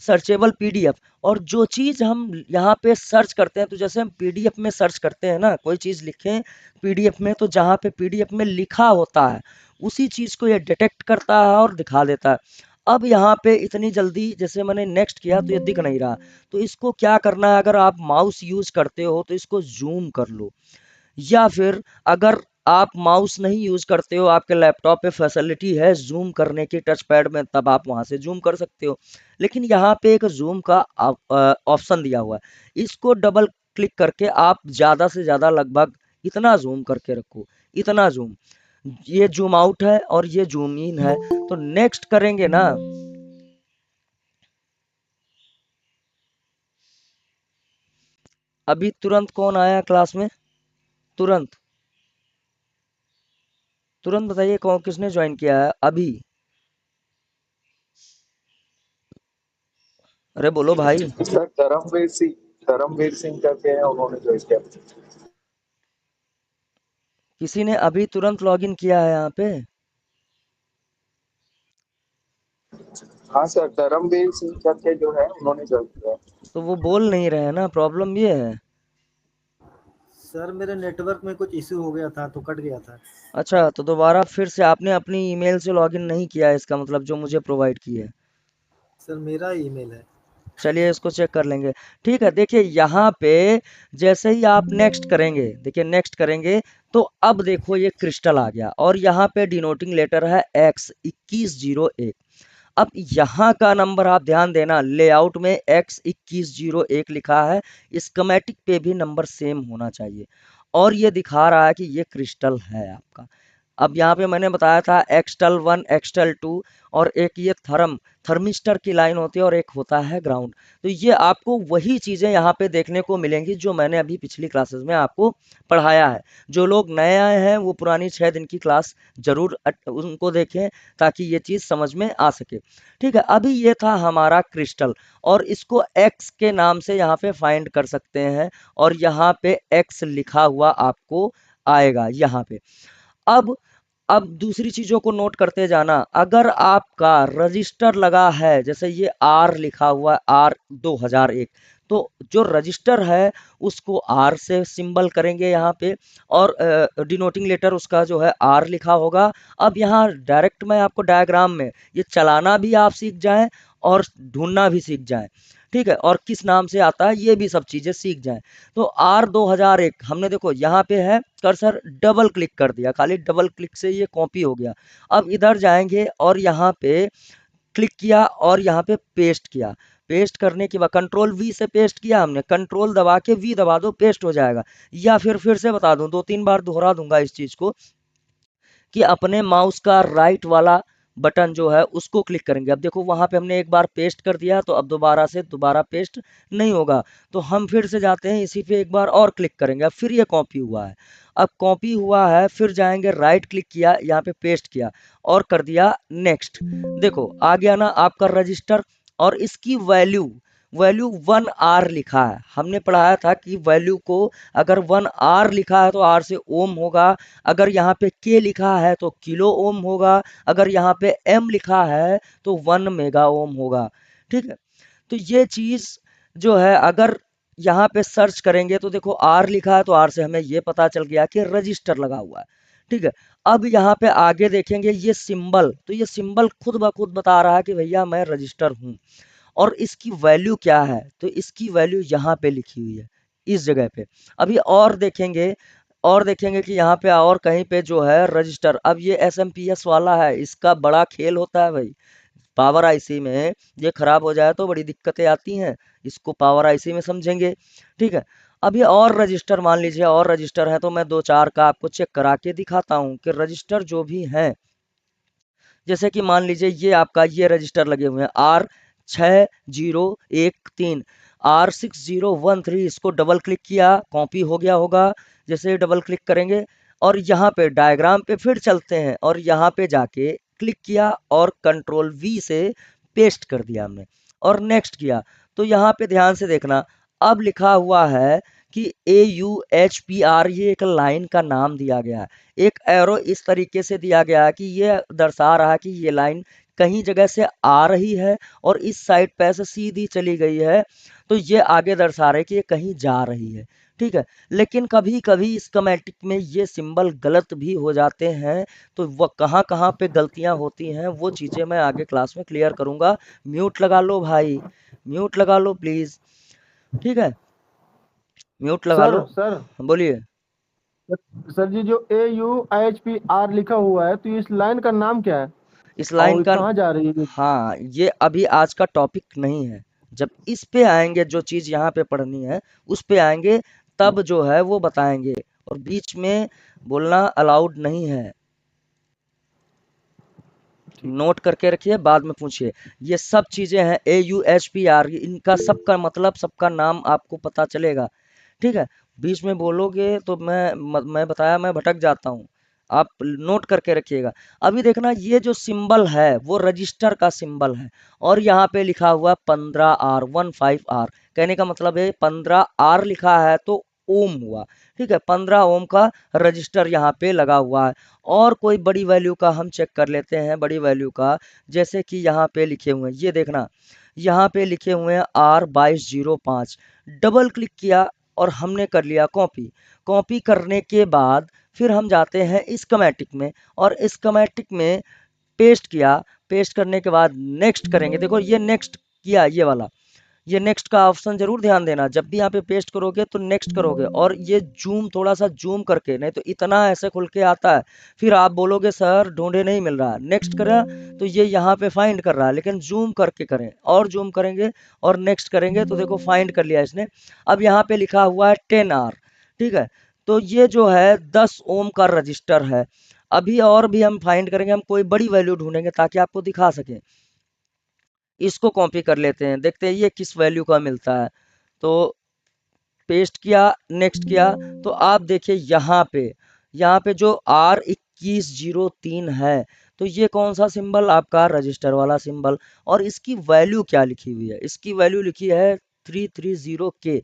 Speaker 1: सर्चेबल पीडीएफ। और जो चीज हम यहाँ पे सर्च करते हैं, तो जैसे हम पीडीएफ में सर्च करते हैं ना, कोई चीज लिखें पीडीएफ में, तो जहाँ पे पीडीएफ में लिखा होता है उसी चीज को ये डिटेक्ट करता है और दिखा देता है। अब यहाँ पे इतनी जल्दी जैसे मैंने नेक्स्ट किया तो ये दिख नहीं रहा, तो इसको क्या करना है, अगर आप माउस यूज करते हो तो इसको जूम कर लो, या फिर अगर आप माउस नहीं यूज करते हो, आपके लैपटॉप पे फैसिलिटी है जूम करने की टच पैड में, तब आप वहां से जूम कर सकते हो। लेकिन यहाँ पे एक जूम का ऑप्शन दिया हुआ है, इसको डबल क्लिक करके आप ज्यादा से ज्यादा लगभग इतना जूम करके रखो, इतना जूम। ये जूम आउट है और ये जूम इन है। तो नेक्स्ट करेंगे ना, अभी तुरंत कौन आया क्लास में? तुरंत तुरंत बताइए कौन, किसने ज्वाइन किया है अभी? अरे बोलो भाई।
Speaker 4: सर धर्मवीर सिंह करके है, उन्होंने ज्वाइन किया।
Speaker 1: किसी ने अभी तुरंत लॉगिन किया है यहाँ पे?
Speaker 4: हाँ सर, धर्मवीर सिंह करके जो है उन्होंने ज्वाइन किया।
Speaker 1: तो वो बोल नहीं रहे हैं ना, प्रॉब्लम ये है।
Speaker 5: सर मेरे नेटवर्क में कुछ इशू हो गया था तो कट गया था।
Speaker 1: अच्छा, तो दोबारा फिर से आपने अपनी ईमेल से लॉगिन नहीं किया है, इसका मतलब जो मुझे प्रोवाइड की है।
Speaker 5: सर मेरा ईमेल है।
Speaker 1: चलिए इसको चेक कर लेंगे। ठीक है, देखिए यहाँ पे जैसे ही आप नेक्स्ट करेंगे, देखिए नेक्स्ट करेंगे तो अब देखो ये क्रिस्टल आ गया और यहाँ पे डिनोटिंग लेटर है X2101। अब यहाँ का नंबर आप ध्यान देना, लेआउट में X2101 लिखा है, स्कीमेटिक पे भी नंबर सेम होना चाहिए और ये दिखा रहा है कि ये क्रिस्टल है आपका। अब यहाँ पे मैंने बताया था एक्सटल 1 एक्सटल 2 और एक ये थर्मिस्टर की लाइन होती है और एक होता है ग्राउंड। तो ये आपको वही चीजें यहाँ पे देखने को मिलेंगी जो मैंने अभी पिछली क्लासेस में आपको पढ़ाया है। जो लोग नए आए हैं वो पुरानी 6 दिन की क्लास जरूर उनको देखें ताकि ये चीज समझ में आ सके। ठीक है, अभी ये था हमारा क्रिस्टल और इसको एक्स के नाम से यहाँ पे फाइंड कर सकते हैं और यहाँ पे एक्स लिखा हुआ आपको आएगा यहाँ पे। अब अब दूसरी चीजों को नोट करते जाना, अगर आपका रजिस्टर लगा है, जैसे ये आर लिखा हुआ है, आर 2001, तो जो रजिस्टर है उसको आर से सिंबल करेंगे यहाँ पे और डिनोटिंग लेटर उसका जो है आर लिखा होगा। अब यहाँ डायरेक्ट मैं आपको डायग्राम में ये चलाना भी आप सीख जाएं और ढूंढना भी सीख जाएं। ठीक है, और किस नाम से आता है ये भी सब चीजें सीख जाएं। तो आर 2001 हमने देखो यहाँ पे है, कर्सर डबल क्लिक कर दिया, खाली डबल क्लिक से ये कॉपी हो गया। अब इधर जाएंगे और यहाँ पे क्लिक किया और यहाँ पे पेस्ट किया। पेस्ट करने के बाद कंट्रोल वी से पेस्ट किया हमने, कंट्रोल दबा के वी दबा दो, पेस्ट हो जाएगा। या फिर से बता दूं, 2-3 बार दोहरा दूंगा इस चीज को, कि अपने माउस का राइट वाला बटन जो है उसको क्लिक करेंगे। अब देखो वहां पे हमने एक बार पेस्ट कर दिया तो अब दोबारा से दोबारा पेस्ट नहीं होगा, तो हम फिर से जाते हैं इसी पे एक बार और क्लिक करेंगे। अब फिर ये कॉपी हुआ है, अब कॉपी हुआ है फिर जाएंगे, राइट क्लिक किया, यहाँ पे पेस्ट किया और कर दिया नेक्स्ट। देखो आ गया ना आपका रजिस्टर और इसकी वैल्यू वैल्यू 1 आर लिखा है। हमने पढ़ाया था कि वैल्यू को अगर 1 आर लिखा है तो आर से ओम होगा, अगर यहाँ पे के लिखा है तो किलो ओम होगा, अगर यहाँ पे एम लिखा है तो 1 मेगा ओम होगा। ठीक है, तो ये चीज जो है अगर यहाँ पे सर्च करेंगे तो देखो आर लिखा है तो आर से हमें ये पता चल गया कि रजिस्टर लगा हुआ है। ठीक है, अब यहाँ पे आगे देखेंगे ये सिंबल, तो ये सिंबल खुद ब खुद बता रहा है कि भैया मैं रजिस्टर हूँ। और इसकी वैल्यू क्या है, तो इसकी वैल्यू यहाँ पे लिखी हुई है इस जगह पे। अभी और देखेंगे कि यहाँ पे और कहीं पे जो है रजिस्टर, अब ये एसएमपीएस वाला है, इसका बड़ा खेल होता है भाई। पावर आईसी में ये खराब हो जाए तो बड़ी दिक्कतें आती हैं, इसको पावर आईसी में समझेंगे। ठीक है, अब ये और रजिस्टर मान लीजिए और रजिस्टर है तो मैं 2-4 का आपको चेक करा के दिखाता हूँ कि रजिस्टर जो भी हैं, जैसे कि मान लीजिए ये आपका ये रजिस्टर लगे हुए हैं R6013, R6013, इसको डबल क्लिक किया, कॉपी हो गया होगा। जैसे डबल क्लिक करेंगे और यहाँ पे डायग्राम पे फिर चलते हैं और यहाँ पे जाके क्लिक किया और कंट्रोल वी से पेस्ट कर दिया हमने और नेक्स्ट किया। तो यहाँ पे ध्यान से देखना, अब लिखा हुआ है कि AUHPR, ये एक लाइन का नाम दिया गया है। एक एरो इस तरीके से दिया गया है कि ये दर्शा रहा है कि ये लाइन कहीं जगह से आ रही है और इस साइड पे से सीधी चली गई है, तो ये आगे दर्शा रहे कि ये कहीं जा रही है। ठीक है, लेकिन कभी कभी स्कीमेटिक में ये सिंबल गलत भी हो जाते हैं, तो वो कहाँ कहाँ पे गलतियां होती हैं वो चीजें मैं आगे क्लास में क्लियर करूंगा। म्यूट लगा लो भाई, म्यूट लगा लो प्लीज। ठीक है, म्यूट लगा लो।
Speaker 5: सर
Speaker 1: बोलिए।
Speaker 6: सर जी जो AUIHPR लिखा हुआ है, तो इस लाइन का नाम क्या है
Speaker 1: इस लाइन
Speaker 6: और
Speaker 1: का,
Speaker 6: कहाँ जा रही है?
Speaker 1: हाँ, ये अभी आज का टॉपिक नहीं है। जब इस पे आएंगे, जो चीज यहाँ पे पढ़नी है उस पे आएंगे, तब जो है वो बताएंगे, और बीच में बोलना अलाउड नहीं है। नोट करके रखिए, बाद में पूछिए। ये सब चीजें हैं AUHPR, इनका सबका मतलब, सबका नाम आपको पता चलेगा। ठीक है, बीच में बोलोगे तो मैं बताया, मैं भटक जाता हूँ। आप नोट करके रखिएगा। अभी देखना, ये जो सिंबल है वो रजिस्टर का सिंबल है, और यहाँ पे लिखा हुआ 15R 15R। कहने का मतलब है 15R लिखा है तो ओम हुआ। ठीक है, 15 ओम का रजिस्टर यहाँ पे लगा हुआ है। और कोई बड़ी वैल्यू का हम चेक कर लेते हैं, बड़ी वैल्यू का, जैसे कि यहाँ पे लिखे हुए हैं, ये देखना, यहाँ पे लिखे हुए हैं R2205। डबल क्लिक किया और हमने कर लिया कॉपी। कॉपी करने के बाद फिर हम जाते हैं स्कीमेटिक में, और स्कीमेटिक में पेस्ट किया। पेस्ट करने के बाद नेक्स्ट करेंगे। देखो ये नेक्स्ट किया, ये वाला, ये नेक्स्ट का ऑप्शन जरूर ध्यान देना। जब भी यहाँ पे पेस्ट करोगे तो नेक्स्ट करोगे, और ये जूम, थोड़ा सा जूम करके, नहीं तो इतना ऐसे खुल के आता है, फिर आप बोलोगे सर ढूंढे नहीं मिल रहा। नेक्स्ट करा तो ये यहाँ पे फाइंड कर रहा है, लेकिन जूम करके करें, और जूम करेंगे और नेक्स्ट करेंगे तो देखो फाइंड कर लिया इसने। अब यहाँ पे लिखा हुआ है 10R। ठीक है, तो ये जो है 10 ओम का रजिस्टर है। अभी और भी हम फाइंड करेंगे, हम कोई बड़ी वैल्यू ढूंढेंगे ताकि आपको दिखा सके। इसको कॉपी कर लेते हैं, देखते हैं ये किस वैल्यू का मिलता है। तो पेस्ट किया, नेक्स्ट किया, तो आप देखिए यहाँ पे जो R2103 है, तो ये कौन सा सिंबल, आपका रजिस्टर वाला सिंबल। और इसकी वैल्यू क्या लिखी हुई है, इसकी वैल्यू लिखी है 330K।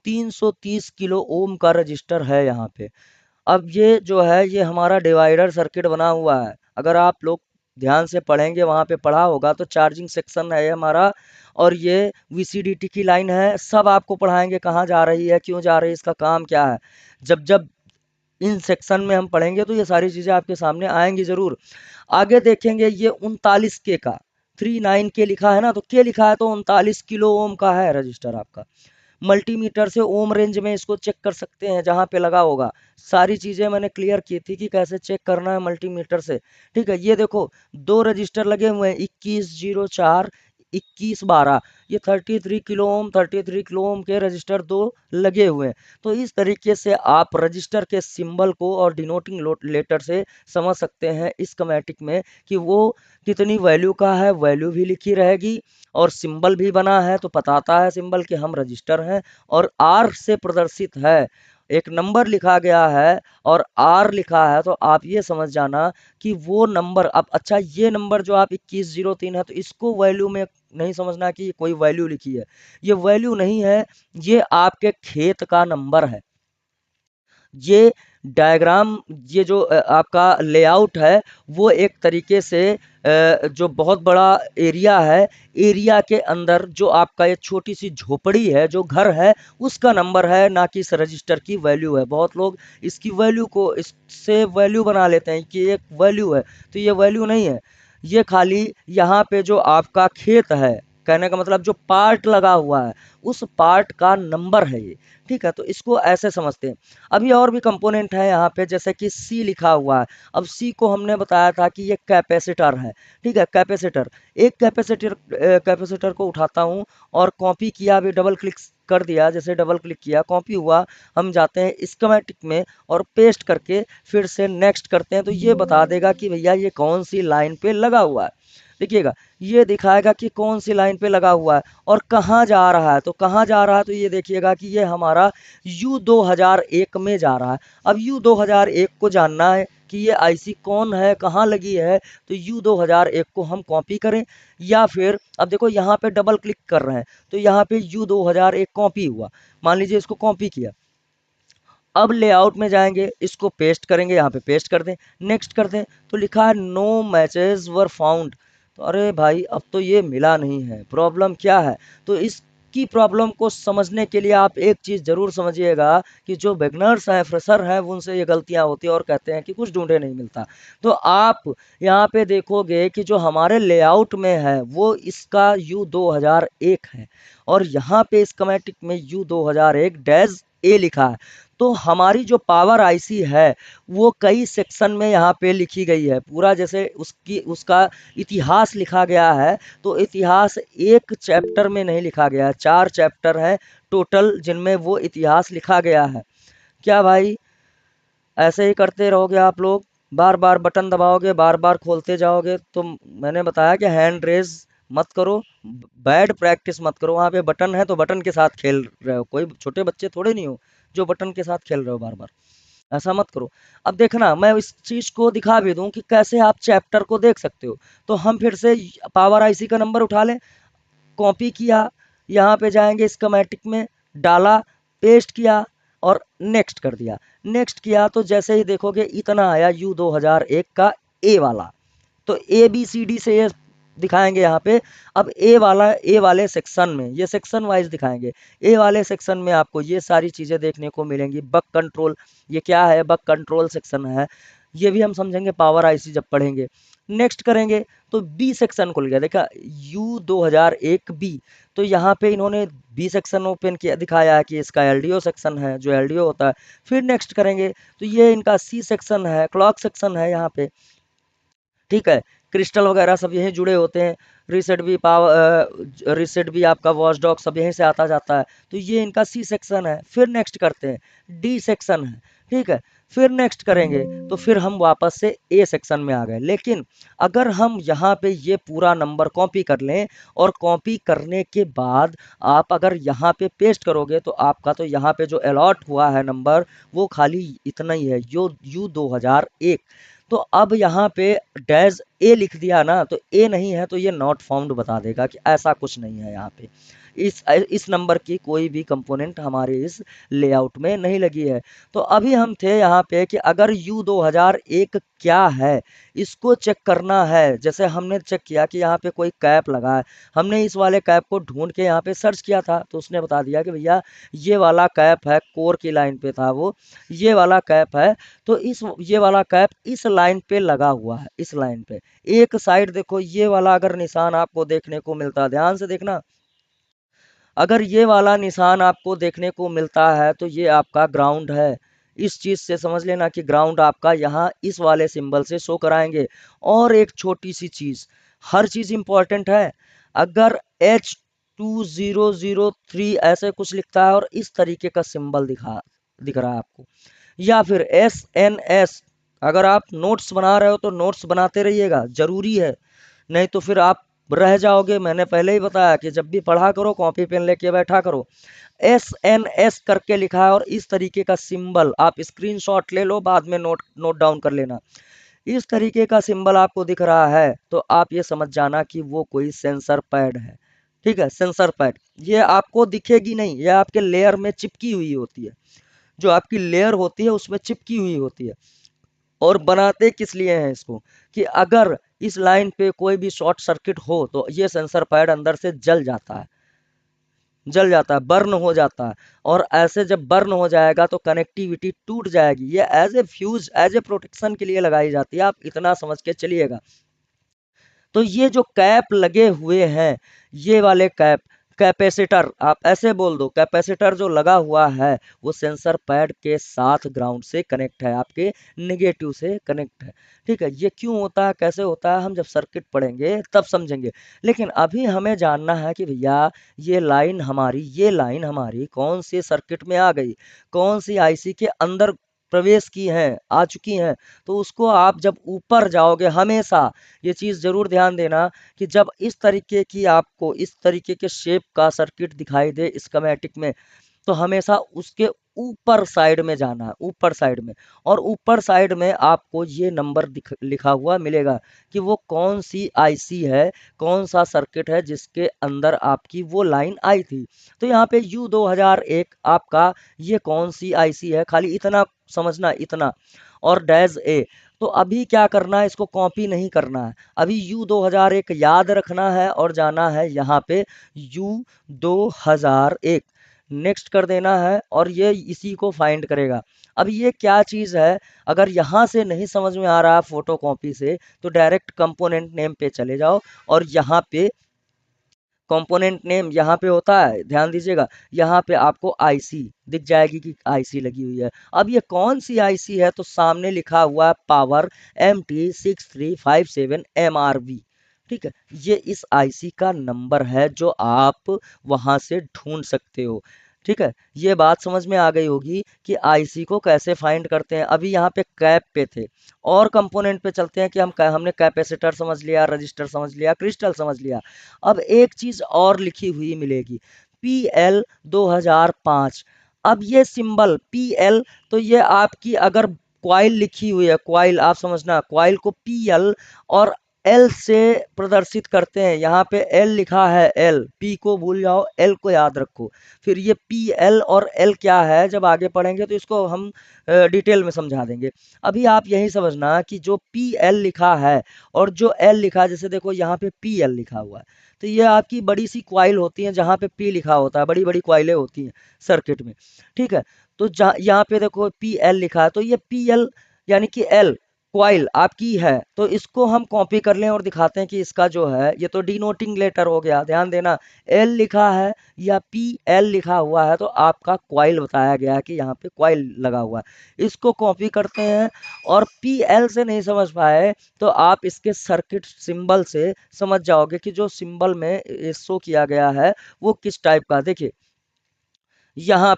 Speaker 1: 330 किलो ओम का रजिस्टर है यहाँ पे। अब ये जो है, ये हमारा डिवाइडर सर्किट बना हुआ है। अगर आप लोग ध्यान से पढ़ेंगे, वहां पे पढ़ा होगा, तो चार्जिंग सेक्शन है ये हमारा, और ये VCDT की लाइन है। सब आपको पढ़ाएंगे, कहाँ जा रही है, क्यों जा रही है, इसका काम क्या है। जब जब इन सेक्शन में हम पढ़ेंगे तो ये सारी चीजें आपके सामने आएंगी जरूर। आगे देखेंगे, ये 39K का, 39K लिखा है ना, तो K लिखा है तो 39 किलो ओम का है रजिस्टर आपका। मल्टीमीटर से ओम रेंज में इसको चेक कर सकते हैं, जहां पे लगा होगा। सारी चीजें मैंने क्लियर की थी कि कैसे चेक करना है मल्टीमीटर से। ठीक है, ये देखो, दो रजिस्टर लगे हुए हैं, 2104 2112। ये 33 किलो ओम, 33 किलो ओम के रजिस्टर दो लगे हुए हैं। तो इस तरीके से आप रजिस्टर के सिंबल को और डिनोटिंग लेटर से समझ सकते हैं स्कीमेटिक में कि वो कितनी वैल्यू का है। वैल्यू भी लिखी रहेगी, और सिंबल भी बना है तो बताता है सिंबल कि हम रजिस्टर हैं, और आर से प्रदर्शित है, एक नंबर लिखा गया है और आर लिखा है, तो आप ये समझ जाना कि वो नंबर। अब अच्छा, ये नंबर जो आप 2103 है, तो इसको वैल्यू में नहीं समझना कि ये कोई वैल्यू लिखी है। ये वैल्यू नहीं है, ये आपके खेत का नंबर है। ये डायग्राम, ये जो आपका लेआउट है, वो एक तरीके से जो बहुत बड़ा एरिया है, एरिया के अंदर जो आपका ये छोटी सी झोपड़ी है, जो घर है, उसका नंबर है, ना कि इस रजिस्टर की वैल्यू है। बहुत लोग इसकी वैल्यू को, इससे वैल्यू बना लेते हैं कि एक वैल्यू है, तो ये वैल्यू नहीं है। ये खाली यहाँ पे जो आपका खेत है, कहने का मतलब जो पार्ट लगा हुआ है, उस पार्ट का नंबर है ये। ठीक है, तो इसको ऐसे समझते हैं। अभी और भी कंपोनेंट है यहाँ पे, जैसे कि सी लिखा हुआ है। अब सी को हमने बताया था कि ये कैपेसिटर है। ठीक है, कैपेसिटर, एक कैपेसिटर को उठाता हूँ और कॉपी किया, अभी डबल क्लिक कर दिया, जैसे डबल क्लिक किया कॉपी हुआ। हम जाते हैं स्कीमेटिक में और पेस्ट करके फिर से नेक्स्ट करते हैं, तो ये बता देगा कि भैया ये कौन सी लाइन पे लगा हुआ है। देखिएगा, ये दिखाएगा कि कौन सी लाइन पे लगा हुआ है और कहाँ जा रहा है। तो कहाँ जा रहा है, तो ये देखिएगा कि ये हमारा U2001 में जा रहा है। अब U2001 को जानना है कि ये IC कौन है, कहाँ लगी है, तो U2001 को हम कॉपी करें, या फिर अब देखो यहाँ पे डबल क्लिक कर रहे हैं, तो यहाँ पे U2001 कॉपी हुआ। मान लीजिए इसको कॉपी किया, अब लेआउट में जाएंगे, इसको पेस्ट करेंगे, यहाँ पे पेस्ट कर दें, नेक्स्ट कर दें, तो लिखा है नो मैचेस वर फाउंड। तो अरे भाई, अब तो ये मिला नहीं है, प्रॉब्लम क्या है। तो इसकी प्रॉब्लम को समझने के लिए आप एक चीज़ जरूर समझिएगा कि जो बिगनर्स हैं, फ्रेशर हैं, उनसे ये गलतियां होती है और कहते हैं कि कुछ ढूंढे नहीं मिलता। तो आप यहाँ पे देखोगे कि जो हमारे लेआउट में है वो इसका U2001 है, और यहाँ पे स्कीमेटिक में U2001 डैश ए लिखा है। तो हमारी जो पावर आईसी है वो कई सेक्शन में यहाँ पे लिखी गई है, पूरा जैसे उसका इतिहास लिखा गया है। तो इतिहास एक चैप्टर में नहीं लिखा गया है, 4 चैप्टर है टोटल जिनमें वो इतिहास लिखा गया है। क्या भाई ऐसे ही करते रहोगे आप लोग, बार बार बटन दबाओगे, बार बार खोलते जाओगे, तो मैंने बताया कि हैंड रेज मत करो, बैड प्रैक्टिस मत करो। वहाँ पे बटन है तो बटन के साथ खेल रहे हो, कोई छोटे बच्चे थोड़े नहीं हो जो बटन के साथ खेल रहे हो बार बार, ऐसा मत करो। अब देखना मैं इस चीज को दिखा भी दूं कि कैसे आप चैप्टर को देख सकते हो। तो हम फिर से पावर आईसी का नंबर उठा लें, कॉपी किया, यहाँ पे जाएंगे स्कीमेटिक में, डाला, पेस्ट किया और नेक्स्ट कर दिया। नेक्स्ट किया तो जैसे ही देखोगे इतना आया U 2001 का ए वाला। तो ABCD से ये दिखाएंगे यहाँ पे। अब ए वाले सेक्शन में, ये सेक्शन वाइज दिखाएंगे। ए वाले सेक्शन में आपको ये सारी चीजें देखने को मिलेंगी। बग कंट्रोल, ये क्या है, बग कंट्रोल सेक्शन है, ये भी हम समझेंगे पावर आईसी जब पढ़ेंगे। नेक्स्ट करेंगे तो बी सेक्शन खुल गया, देखा U 2001 बी। तो यहाँ पे इन्होंने बी सेक्शन ओपन किया, दिखाया है कि इसका LDO सेक्शन है, जो LDO होता है। फिर नेक्स्ट करेंगे तो ये इनका सी सेक्शन है, क्लॉक सेक्शन है यहाँ पे, ठीक है। क्रिस्टल वगैरह सब यहीं जुड़े होते हैं। रीसेट भी आपका वॉच डॉग सब यहीं से आता जाता है। तो ये इनका सी सेक्शन है। फिर नेक्स्ट करते हैं, डी सेक्शन है, ठीक है। फिर नेक्स्ट करेंगे तो फिर हम वापस से ए सेक्शन में आ गए। लेकिन अगर हम यहाँ पे ये पूरा नंबर कॉपी कर लें और कॉपी करने के बाद आप अगर यहाँ पे पेस्ट करोगे तो आपका तो यहाँ पे जो अलॉट हुआ है नंबर वो खाली इतना ही है, U 2001। तो अब यहाँ पे डैश ए लिख दिया ना, तो ए नहीं है तो ये नॉट फाउंड बता देगा कि ऐसा कुछ नहीं है यहाँ पे। इस नंबर की कोई भी कंपोनेंट हमारे इस लेआउट में नहीं लगी है। तो अभी हम थे यहाँ पे कि अगर U 2001 क्या है इसको चेक करना है। जैसे हमने चेक किया कि यहाँ पे कोई कैप लगा है, हमने इस वाले कैप को ढूंढ के यहाँ पे सर्च किया था तो उसने बता दिया कि भैया ये वाला कैप है, कोर की लाइन पे था वो, ये वाला कैप है। तो ये वाला कैप इस लाइन पे लगा हुआ है, इस लाइन पे एक साइड देखो, ये वाला अगर निशान आपको देखने को मिलता है, ध्यान से देखना, अगर ये वाला निशान आपको देखने को मिलता है तो ये आपका ग्राउंड है। इस चीज से समझ लेना कि ग्राउंड आपका यहाँ इस वाले सिंबल से शो कराएंगे। और एक छोटी सी चीज, हर चीज इंपॉर्टेंट है, अगर H2003 ऐसे कुछ लिखता है और इस तरीके का सिंबल दिख रहा है आपको, या फिर SNS, अगर आप नोट्स बना रहे हो तो नोट्स बनाते रहिएगा, जरूरी है, नहीं तो फिर आप रह जाओगे। मैंने पहले ही बताया कि जब भी पढ़ा करो कॉपी पेन लेके बैठा करो। SNS करके लिखा है और इस तरीके का सिंबल आप स्क्रीनशॉट ले लो, बाद में नोट डाउन कर लेना। इस तरीके का सिंबल आपको दिख रहा है तो आप ये समझ जाना कि वो कोई सेंसर पैड है, ठीक है। सेंसर पैड ये आपको दिखेगी नहीं, ये आपके लेयर में चिपकी हुई होती है, जो आपकी लेयर होती है उसमें चिपकी हुई होती है। और बनाते किस लिए हैं इसको, कि अगर इस लाइन पे कोई भी शॉर्ट सर्किट हो तो ये सेंसर पैड अंदर से जल जाता है, बर्न हो जाता है। और ऐसे जब बर्न हो जाएगा तो कनेक्टिविटी टूट जाएगी। ये as a fuse, as a protection के लिए लगाई जाती है, आप इतना समझ के चलिएगा। तो ये जो कैप लगे हुए हैं, ये वाले कैपेसिटर, आप ऐसे बोल दो, कैपेसिटर जो लगा हुआ है वो सेंसर पैड के साथ ग्राउंड से कनेक्ट है, आपके नेगेटिव से कनेक्ट है, ठीक है। ये क्यों होता है, कैसे होता है, हम जब सर्किट पढ़ेंगे तब समझेंगे। लेकिन अभी हमें जानना है कि भैया ये लाइन हमारी कौन से सर्किट में आ गई, कौन सी आईसी के अंदर प्रवेश की हैं, आ चुकी हैं। तो उसको आप जब ऊपर जाओगे, हमेशा ये चीज़ जरूर ध्यान देना कि जब इस तरीके की आपको इस तरीके के शेप का सर्किट दिखाई दे स्कीमेटिक में, तो हमेशा उसके ऊपर साइड में जाना है, ऊपर साइड में। और ऊपर साइड में आपको ये नंबर लिखा हुआ मिलेगा कि वो कौन सी आईसी है, कौन सा सर्किट है जिसके अंदर आपकी वो लाइन आई थी। तो यहाँ पे U 2001 आपका ये कौन सी आईसी है, खाली इतना समझना, इतना। और डैश ए, तो अभी क्या करना है, इसको कॉपी नहीं करना है, अभी U 2001 याद रखना है और जाना है यहाँ पे U 2001, नेक्स्ट कर देना है और ये इसी को फाइंड करेगा। अब ये क्या चीज है, अगर यहाँ से नहीं समझ में आ रहा फोटो कॉपी से, तो डायरेक्ट कंपोनेंट नेम पे चले जाओ और यहाँ पे कंपोनेंट नेम यहाँ पे होता है, ध्यान दीजिएगा, यहाँ पे आपको आईसी दिख जाएगी कि आईसी लगी हुई है। अब ये कौन सी आईसी है, तो सामने लिखा हुआ है पावर MT6357 MRV। ठीक है, ये इस आईसी का नंबर है जो आप वहां से ढूंढ सकते हो। ठीक है, ये बात समझ में आ गई होगी कि आईसी को कैसे फाइंड करते हैं। अभी यहाँ पे कैप पे थे, और कंपोनेंट पे चलते हैं कि हमने कैपेसिटर समझ लिया, रजिस्टर समझ लिया, क्रिस्टल समझ लिया। अब एक चीज और लिखी हुई मिलेगी, PL 2005। अब ये सिंबल PL, तो ये आपकी अगर क्वाइल लिखी हुई है, क्वाइल आप समझना, क्वाइल को PL और L से प्रदर्शित करते हैं। यहाँ पे L लिखा है, L, P को भूल जाओ, L को याद रखो। फिर ये PL और L क्या है, जब आगे पढ़ेंगे तो इसको हम डिटेल में समझा देंगे। अभी आप यही समझना कि जो PL लिखा है और जो L लिखा है, जैसे देखो यहाँ पे PL लिखा हुआ है, तो ये आपकी बड़ी सी क्वाइल होती है जहाँ पे P लिखा होता है, बड़ी बड़ी क्वाइलें होती हैं सर्किट में। ठीक है, तो यहाँ पे देखो PL लिखा है, तो ये PL यानी कि L क्वाइल आपकी है, तो इसको हम कॉपी कर लें और दिखाते हैं कि इसका जो है, ये तो डिनोटिंग लेटर हो गया, ध्यान देना, L लिखा है या PL लिखा हुआ है तो आपका क्वाइल बताया गया है कि यहाँ पे क्वाइल लगा हुआ है। इसको कॉपी करते हैं, और PL से नहीं समझ पाए तो आप इसके सर्किट सिंबल से समझ जाओगे कि जो सिंबल में शो किया गया है वो किस टाइप का। देखिए यहाँ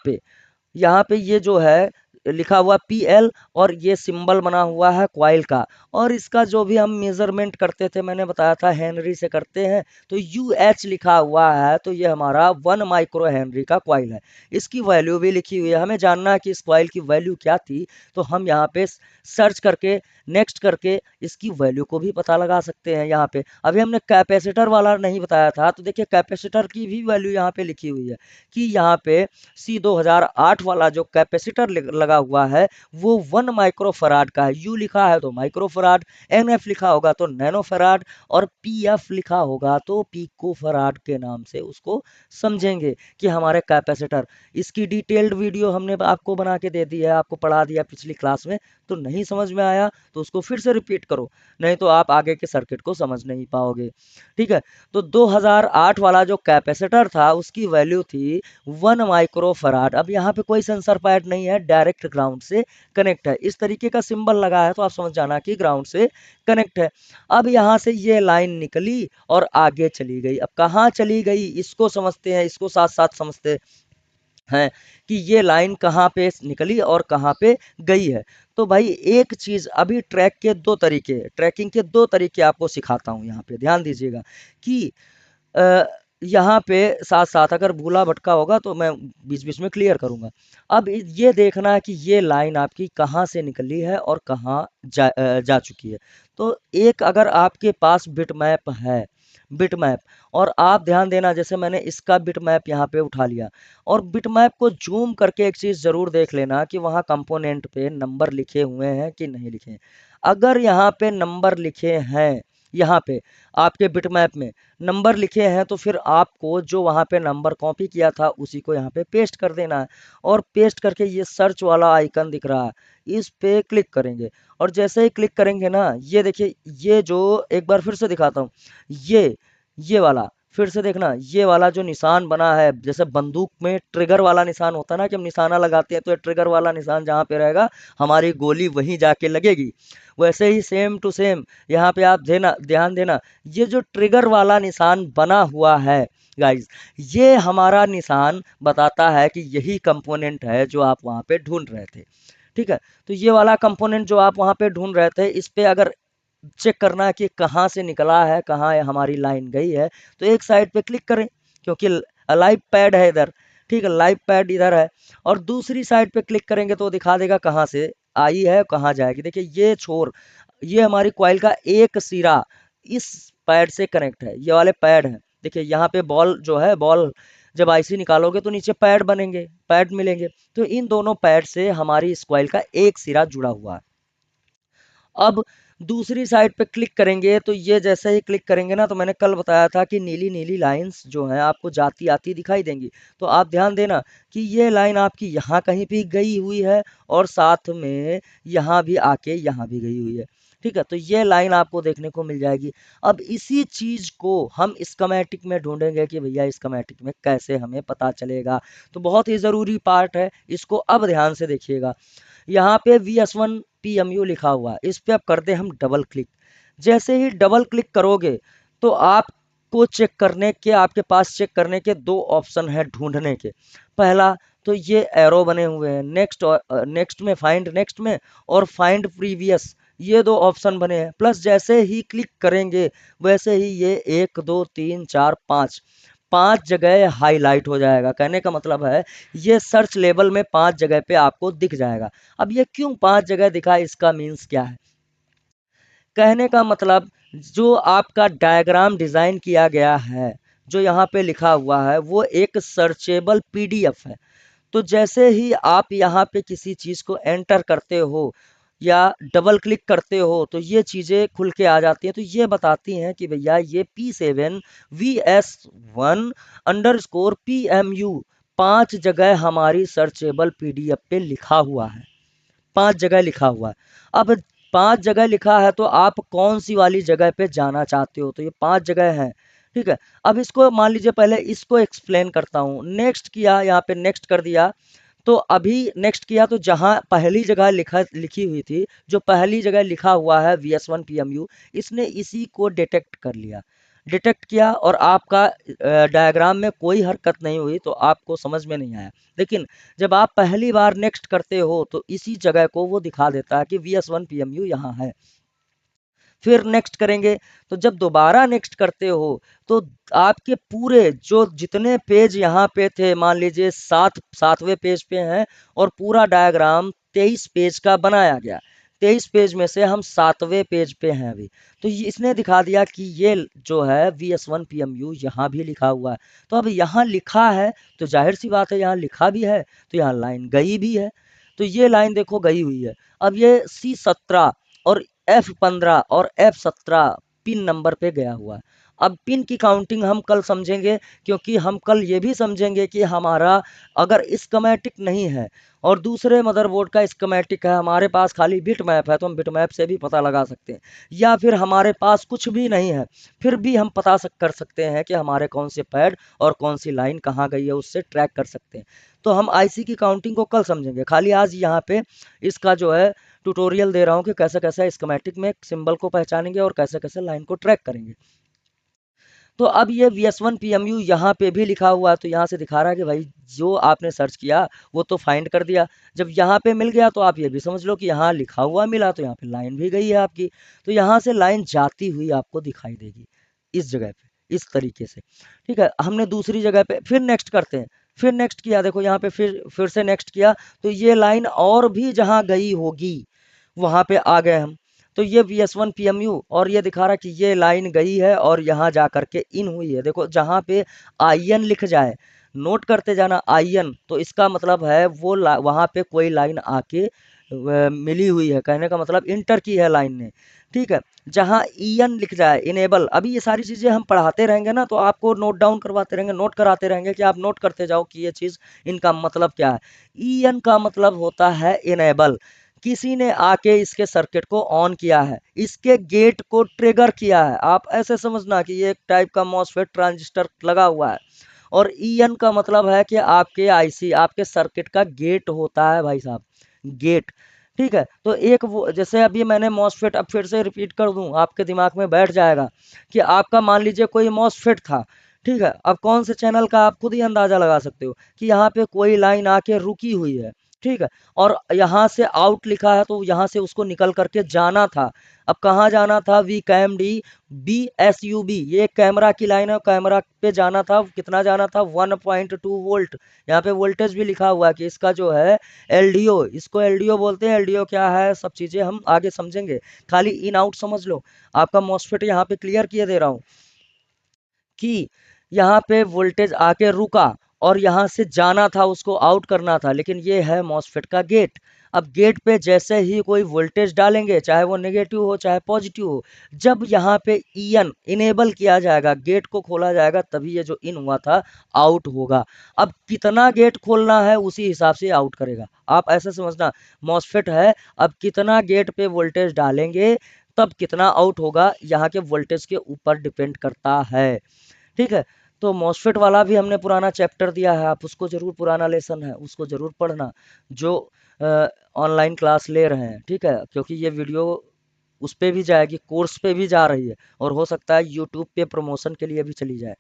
Speaker 1: पे ये जो है लिखा हुआ PL, और ये सिंबल बना हुआ है क्वाइल का, और इसका जो भी हम मेजरमेंट करते थे, मैंने बताया था हेनरी से करते हैं, तो UH लिखा हुआ है, तो ये हमारा 1 माइक्रो हेनरी का क्वाइल है। इसकी वैल्यू भी लिखी हुई है, हमें जानना है कि इस क्वाइल की वैल्यू क्या थी, तो हम यहाँ पे सर्च करके नेक्स्ट करके इसकी वैल्यू को भी पता लगा सकते हैं। यहाँ पे अभी हमने कैपेसिटर वाला नहीं बताया था, तो देखिए कैपेसिटर की भी वैल्यू यहाँ पे लिखी हुई है कि यहाँ पे C 2008 वाला जो कैपेसिटर लगा हुआ है वो 1 माइक्रोफराड का है। U लिखा है तो माइक्रोफराड, NF लिखा होगा तो नैनोफराड, और PF लिखा होगा तो पिकोफराड के नाम से उसको समझेंगे कि हमारे कैपेसिटर। इसकी डिटेल्ड वीडियो हमने आपको बना के दे दी है, आपको पढ़ा दिया पिछली क्लास में, तो नहीं समझ में आया तो उसको फिर से रिपीट करो, नहीं तो आप आगे के सर्किट को समझ नहीं पाओगे। ठीक है, तो 2008 वाला जो कैपेसिटर था उसकी वैल्यू थी 1 माइक्रोफराड। अब यहाँ पे कोई सेंसर पैड नहीं है, डायरेक्ट ग्राउंड से कनेक्ट है। इस तरीके का सिंबल लगा है तो आप समझ जाना कि ग्राउंड से कनेक्ट है। अब यहाँ से ये लाइन निकली और आगे चली गई। अब कहाँ चली गई इसको समझते हैं, इसको साथ साथ समझते हैं कि ये लाइन कहाँ पे निकली और कहाँ पे गई है। तो भाई एक चीज, अभी ट्रैकिंग के दो तरीके आपको सिखाता हूँ। यहाँ पे ध्यान दीजिएगा कि यहाँ पे साथ साथ अगर भूला भटका होगा तो मैं बीच बीच में क्लियर करूंगा। अब ये देखना है कि ये लाइन आपकी कहाँ से निकली है और कहाँ जा चुकी है। तो एक अगर आपके पास बिटमैप है, बिटमैप, और आप ध्यान देना, जैसे मैंने इसका बिटमैप यहाँ पे उठा लिया, और बिटमैप को जूम करके एक चीज जरूर देख लेना कि वहाँ कंपोनेंट पे नंबर लिखे हुए हैं कि नहीं लिखे हैं। अगर यहाँ पे नंबर लिखे हैं, यहाँ पे आपके बिटमैप में नंबर लिखे हैं, तो फिर आपको जो वहाँ पे नंबर कॉपी किया था उसी को यहाँ पे पेस्ट कर देना है, और पेस्ट करके ये सर्च वाला आइकन दिख रहा है, इस पे क्लिक करेंगे, और जैसे ही क्लिक करेंगे ना, ये देखिए, ये जो एक बार फिर से दिखाता हूँ, ये वाला फिर से देखना, ये वाला जो निशान बना है, जैसे बंदूक में ट्रिगर वाला निशान होता है ना कि हम निशाना लगाते हैं, तो ये ट्रिगर वाला निशान जहाँ पे रहेगा हमारी गोली वहीं जाके लगेगी। वैसे ही सेम टू सेम यहाँ पे आप ध्यान देना, ये जो ट्रिगर वाला निशान बना हुआ है गाइज, ये हमारा निशान बताता है कि यही कंपोनेंट है जो आप वहाँ पे ढूंढ रहे थे। ठीक है, तो ये वाला कंपोनेंट जो आप वहाँ पे ढूंढ रहे थे, इस पे अगर चेक करना है कि कहाँ से निकला है, कहाँ हमारी लाइन गई है, तो एक साइड पे क्लिक करें, क्योंकि लाइव पैड है इधर। ठीक है, लाइव पैड इधर है, और दूसरी साइड पे क्लिक करेंगे तो दिखा देगा कहाँ से आई है, कहाँ जाएगी। देखिए ये छोर, ये हमारी कॉइल का एक सिरा इस पैड से कनेक्ट है, ये वाले पैड है। देखिए यहाँ पे बॉल जो है, बॉल जब आईसी निकालोगे तो नीचे पैड बनेंगे, पैड मिलेंगे, तो इन दोनों पैड से हमारी इस कॉइल का एक सिरा जुड़ा हुआ है। अब दूसरी साइड पे क्लिक करेंगे तो ये जैसे ही क्लिक करेंगे ना, तो मैंने कल बताया था कि नीली नीली लाइंस जो हैं आपको जाती आती दिखाई देंगी। तो आप ध्यान देना कि ये लाइन आपकी यहाँ कहीं भी गई हुई है, और साथ में यहाँ भी आके यहाँ भी गई हुई है। ठीक है, तो ये लाइन आपको देखने को मिल जाएगी। अब इसी चीज को हम स्कीमेटिक में ढूंढेंगे कि भैया स्कीमेटिक में कैसे हमें पता चलेगा। तो बहुत ही जरूरी पार्ट है, इसको अब ध्यान से देखिएगा। यहाँ पे VS1 PMU लिखा हुआ है, इस पे अब करते हम डबल क्लिक। जैसे ही डबल क्लिक करोगे तो आपको चेक करने के, आपके पास चेक करने के दो ऑप्शन है ढूंढने के। पहला तो ये एरो बने हुए हैं, नेक्स्ट और नेक्स्ट में, फाइंड नेक्स्ट में और फाइंड प्रीवियस, ये दो ऑप्शन बने हैं। प्लस जैसे ही क्लिक करेंगे वैसे ही ये 1 2 3 4 5 जगह हाईलाइट हो जाएगा। कहने का मतलब है ये सर्च लेबल में 5 जगह पे आपको दिख जाएगा। अब ये क्यों 5 जगह दिखा, इसका मीन्स क्या है? कहने का मतलब जो आपका डायग्राम डिजाइन किया गया है, जो यहाँ पे लिखा हुआ है, वो एक सर्चेबल PDF है। तो जैसे ही आप यहाँ पे किसी चीज को एंटर करते हो या डबल क्लिक करते हो तो ये चीजें खुल के आ जाती हैं। तो ये बताती हैं कि भैया ये P7 VS1 अंडरस्कोर PMU 5 जगह हमारी सर्चेबल PDF पे लिखा हुआ है, 5 जगह लिखा हुआ है। अब 5 जगह लिखा है तो आप कौन सी वाली जगह पे जाना चाहते हो, तो ये 5 जगह है, ठीक है। अब इसको मान लीजिए, पहले इसको एक्सप्लेन करता हूँ। नेक्स्ट किया, यहाँ पे नेक्स्ट कर दिया, तो अभी नेक्स्ट किया तो जहां पहली जगह लिखी हुई थी, जो पहली जगह लिखा हुआ है VS1 PMU, इसने इसी को डिटेक्ट कर लिया, डिटेक्ट किया और आपका डायग्राम में कोई हरकत नहीं हुई तो आपको समझ में नहीं आया। लेकिन जब आप पहली बार नेक्स्ट करते हो तो इसी जगह को वो दिखा देता है कि VS1 PMU यहाँ है। फिर नेक्स्ट करेंगे, तो जब दोबारा नेक्स्ट करते हो तो आपके पूरे जो जितने पेज यहाँ पे थे, मान लीजिए 7वें पेज पे हैं और पूरा डायग्राम 23 पेज का बनाया गया, 23 पेज में से हम 7वें पेज पे हैं अभी। तो इसने दिखा दिया कि ये जो है VS1 PMU यहाँ भी लिखा हुआ है। तो अब यहाँ लिखा है तो जाहिर सी बात है यहाँ लिखा भी है तो यहाँ लाइन गई भी है। तो ये लाइन देखो गई हुई है। अब ये C17 और F15 और F17 पिन नंबर पे गया हुआ है। अब पिन की काउंटिंग हम कल समझेंगे, क्योंकि हम कल ये भी समझेंगे कि हमारा अगर स्कीमेटिक नहीं है और दूसरे मदरबोर्ड का स्कीमेटिक है, हमारे पास खाली बिट मैप है, तो हम बिट मैप से भी पता लगा सकते हैं। या फिर हमारे पास कुछ भी नहीं है, फिर भी हम पता कर सकते हैं कि हमारे कौन से पैड और कौन सी लाइन कहाँ गई है, उससे ट्रैक कर सकते हैं। तो हम IC की काउंटिंग को कल समझेंगे। खाली आज यहाँ पे इसका जो है ट्यूटोरियल दे रहा हूँ कि कैसे कैसे स्कीमेटिक में सिंबल को पहचानेंगे और कैसे कैसे लाइन को ट्रैक करेंगे। तो अब ये VS1 PMU यहाँ पे भी लिखा हुआ है, तो यहाँ से दिखा रहा है कि भाई जो आपने सर्च किया वो तो फाइंड कर दिया। जब यहाँ पे मिल गया तो आप ये भी समझ लो कि यहाँ लिखा हुआ मिला, तो यहाँ पे लाइन भी गई है आपकी। तो यहाँ से लाइन जाती हुई आपको दिखाई देगी इस जगह पे, इस तरीके से, ठीक है। हमने दूसरी जगह पे फिर नेक्स्ट करते हैं, फिर नेक्स्ट किया, देखो यहाँ पे फिर से नेक्स्ट किया, तो ये लाइन और भी जहाँ गई होगी वहां पे आ गए हम। तो ये VS1 PMU और ये दिखा रहा है कि ये लाइन गई है और यहाँ जा करके इन हुई है। देखो जहाँ पे IN लिख जाए, नोट करते जाना IN, तो इसका मतलब है वो वहां पे कोई लाइन आके मिली हुई है। कहने का मतलब इंटर की है लाइन ने, ठीक है। जहाँ EN लिख जाए, इनेबल, अभी ये सारी चीजें हम पढ़ाते रहेंगे ना, तो आपको नोट डाउन करवाते रहेंगे, नोट कराते रहेंगे कि आप नोट करते जाओ कि ये चीज इनका मतलब क्या है। EN का मतलब होता है इनेबल, किसी ने आके इसके सर्किट को ऑन किया है, इसके गेट को ट्रिगर किया है। आप ऐसे समझना कि ये एक टाइप का मॉसफेट ट्रांजिस्टर लगा हुआ है। और EN का मतलब है कि आपके IC, आपके सर्किट का गेट होता है भाई साहब, गेट, ठीक है। तो एक वो, जैसे अभी मैंने मॉसफेट, अब फिर से रिपीट कर दूं, आपके दिमाग में बैठ जाएगा कि आपका मान लीजिए कोई मॉसफेट था, ठीक है। अब कौन से चैनल का आप खुद ही अंदाजा लगा सकते हो कि यहाँ पे कोई लाइन आके रुकी हुई है, ठीक है। और यहाँ से आउट लिखा है तो यहाँ से उसको निकल करके जाना था। अब कहाँ जाना था? VCAMD BSUB, ये कैमरा की लाइन है, कैमरा पे जाना था। कितना जाना था? 1.2 वोल्ट। यहाँ पे वोल्टेज भी लिखा हुआ है कि इसका जो है LDO, इसको LDO बोलते हैं। LDO क्या है, सब चीजें हम आगे समझेंगे, खाली इन आउट समझ लो। आपका मॉसफेट यहाँ पे क्लियर किए दे रहा हूँ कि यहाँ पे वोल्टेज आके रुका और यहाँ से जाना था, उसको आउट करना था, लेकिन ये है मॉसफेट का गेट। अब गेट पे जैसे ही कोई वोल्टेज डालेंगे, चाहे वो नेगेटिव हो चाहे पॉजिटिव हो, जब यहाँ पे EN इनेबल किया जाएगा, गेट को खोला जाएगा, तभी ये जो इन हुआ था आउट होगा। अब कितना गेट खोलना है उसी हिसाब से आउट करेगा। आप ऐसे समझना, मॉसफेट है, अब कितना गेट पे वोल्टेज डालेंगे तब कितना आउट होगा यहाँ के वोल्टेज के ऊपर डिपेंड करता है। ठीक है, तो मॉसफेट वाला भी हमने पुराना चैप्टर दिया है, आप उसको जरूर, पुराना लेसन है उसको जरूर पढ़ना जो ऑनलाइन क्लास ले रहे हैं। ठीक है, क्योंकि ये वीडियो उस पे भी जाएगी, कोर्स पे भी जा रही है, और हो सकता है यूट्यूब पे प्रमोशन के लिए भी चली जाए।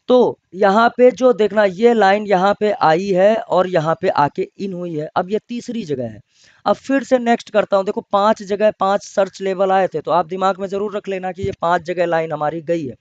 Speaker 1: तो यहाँ पे जो देखना, ये लाइन यहाँ पे आई है और यहाँ पे आके इन हुई है, अब ये तीसरी जगह है। अब फिर से नेक्स्ट करता हूँ, देखो 5 जगह 5 सर्च लेवल आए थे, तो आप दिमाग में जरूर रख लेना कि ये 5 जगह लाइन हमारी गई है।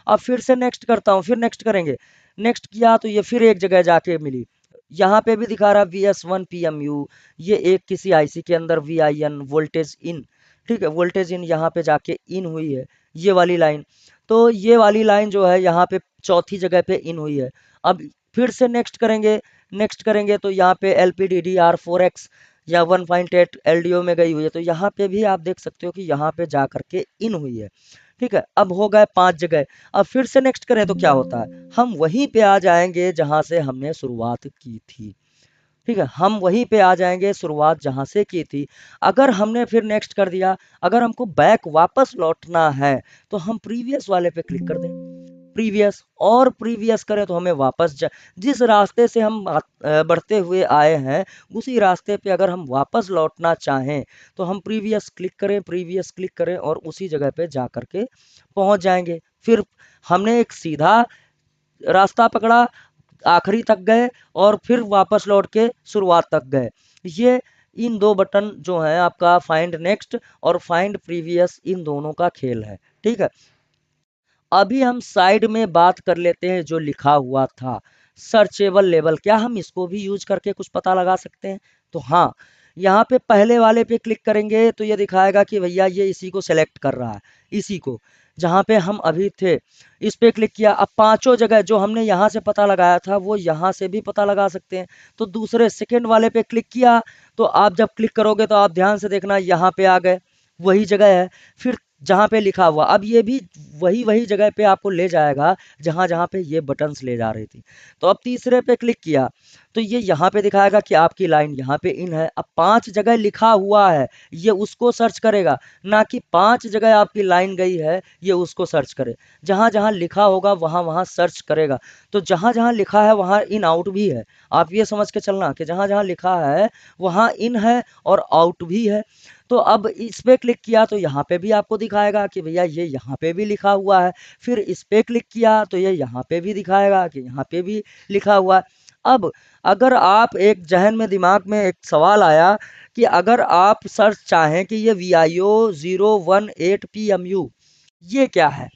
Speaker 1: अब फिर से नेक्स्ट करता हूँ, फिर नेक्स्ट करेंगे, नेक्स्ट किया तो ये फिर एक जगह जाके मिली, यहाँ पे भी दिखा रहा VS1 PMU, ये एक किसी आईसी के अंदर VIN वोल्टेज इन। ठीक है, वोल्टेज इन यहाँ पे जाके इन हुई है, ये वाली लाइन। तो ये वाली लाइन जो है यहाँ पे चौथी जगह पे इन हुई है। अब फिर से नेक्स्ट करेंगे तो यहाँ पे LPDDR4X या 1.8 LDO में गई हुई है, तो यहाँ पे भी आप देख सकते हो कि यहाँ पे जा करके इन हुई है। ठीक है, अब हो गए 5 जगह। अब फिर से नेक्स्ट करें तो क्या होता है, हम वहीं पे आ जाएंगे जहां से हमने शुरुआत की थी। ठीक है, हम वहीं पे आ जाएंगे शुरुआत जहां से की थी। अगर हमने फिर नेक्स्ट कर दिया, अगर हमको बैक वापस लौटना है तो हम प्रीवियस वाले पे क्लिक कर दें, प्रीवियस, और प्रीवियस करें तो हमें वापस जिस रास्ते से हम बढ़ते हुए आए हैं उसी रास्ते पे अगर हम वापस लौटना चाहें तो हम प्रीवियस क्लिक करें और उसी जगह पे जा करके पहुंच जाएंगे। फिर हमने एक सीधा रास्ता पकड़ा, आखिरी तक गए और फिर वापस लौट के शुरुआत तक गए। ये इन दो बटन जो है आपका फाइंड नेक्स्ट और फाइंड प्रीवियस, इन दोनों का खेल है। ठीक है, अभी हम साइड में बात कर लेते हैं जो लिखा हुआ था सर्चेबल लेवल, क्या हम इसको भी यूज करके कुछ पता लगा सकते हैं? तो हाँ, यहाँ पे पहले वाले पे क्लिक करेंगे तो ये दिखाएगा कि भैया ये इसी को सेलेक्ट कर रहा है, इसी को जहाँ पे हम अभी थे, इस पे क्लिक किया। अब पांचों जगह जो हमने यहाँ से पता लगाया था वो यहाँ से भी पता लगा सकते हैं। तो दूसरे सेकेंड वाले पे क्लिक किया, तो आप जब क्लिक करोगे तो आप ध्यान से देखना यहाँ पे आ गए, वही जगह है। फिर जहाँ पे लिखा हुआ, अब ये भी वही जगह पे आपको ले जाएगा जहाँ पे ये बटन्स ले जा रही थी। तो अब तीसरे पे क्लिक किया तो ये यहाँ पे दिखाएगा कि आपकी लाइन यहाँ पे इन है। अब 5 जगह लिखा हुआ है, ये उसको सर्च करेगा, ना कि 5 जगह आपकी लाइन गई है ये उसको सर्च करे। जहाँ लिखा होगा वहाँ सर्च करेगा। तो जहाँ लिखा है वहाँ इन आउट भी है, आप ये समझ के चलना कि जहाँ लिखा है वहाँ इन है और आउट भी है। तो अब इस पे क्लिक किया तो यहाँ पे भी आपको दिखाएगा कि भैया ये यहाँ पे भी लिखा हुआ है। फिर इस पे क्लिक किया तो ये यहाँ पे भी दिखाएगा कि यहाँ पे भी लिखा हुआ है। अब अगर आप एक जहन में, दिमाग में एक सवाल आया कि अगर आप सर्च चाहें कि ये VIO 018 PMU ये क्या है,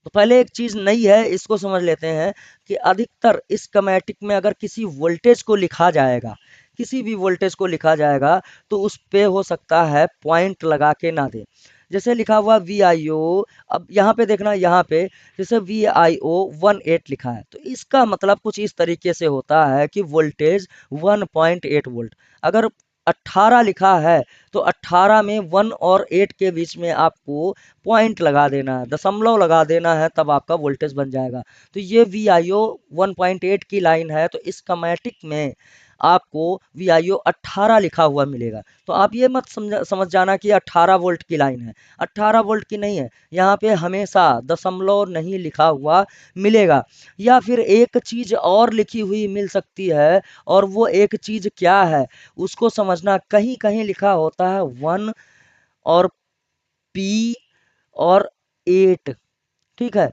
Speaker 1: तो पहले एक चीज नई है, इसको समझ लेते हैं कि अधिकतर इस स्कीमेटिक में अगर किसी वोल्टेज को लिखा जाएगा, किसी भी वोल्टेज को लिखा जाएगा तो उस पे हो सकता है पॉइंट लगा के ना दे। जैसे लिखा हुआ VIO, अब यहाँ पे देखना, यहाँ पे जैसे VIO 18 लिखा है तो इसका मतलब कुछ इस तरीके से होता है कि वोल्टेज 1.8 वोल्ट। अगर 18 लिखा है तो 18 में 1 और 8 के बीच में आपको पॉइंट लगा देना है, दशमलव लगा देना है, तब आपका वोल्टेज बन जाएगा। तो ये VIO 1.8 की लाइन है, तो इस स्कीमेटिक में आपको VIO 18 लिखा हुआ मिलेगा। तो आप ये मत समझ जाना कि 18 वोल्ट की लाइन है, 18 वोल्ट की नहीं है, यहाँ पे हमेशा दशमलव नहीं लिखा हुआ मिलेगा। या फिर एक चीज और लिखी हुई मिल सकती है, और वो एक चीज क्या है उसको समझना। कहीं कहीं लिखा होता है 1 और P और 8, ठीक है,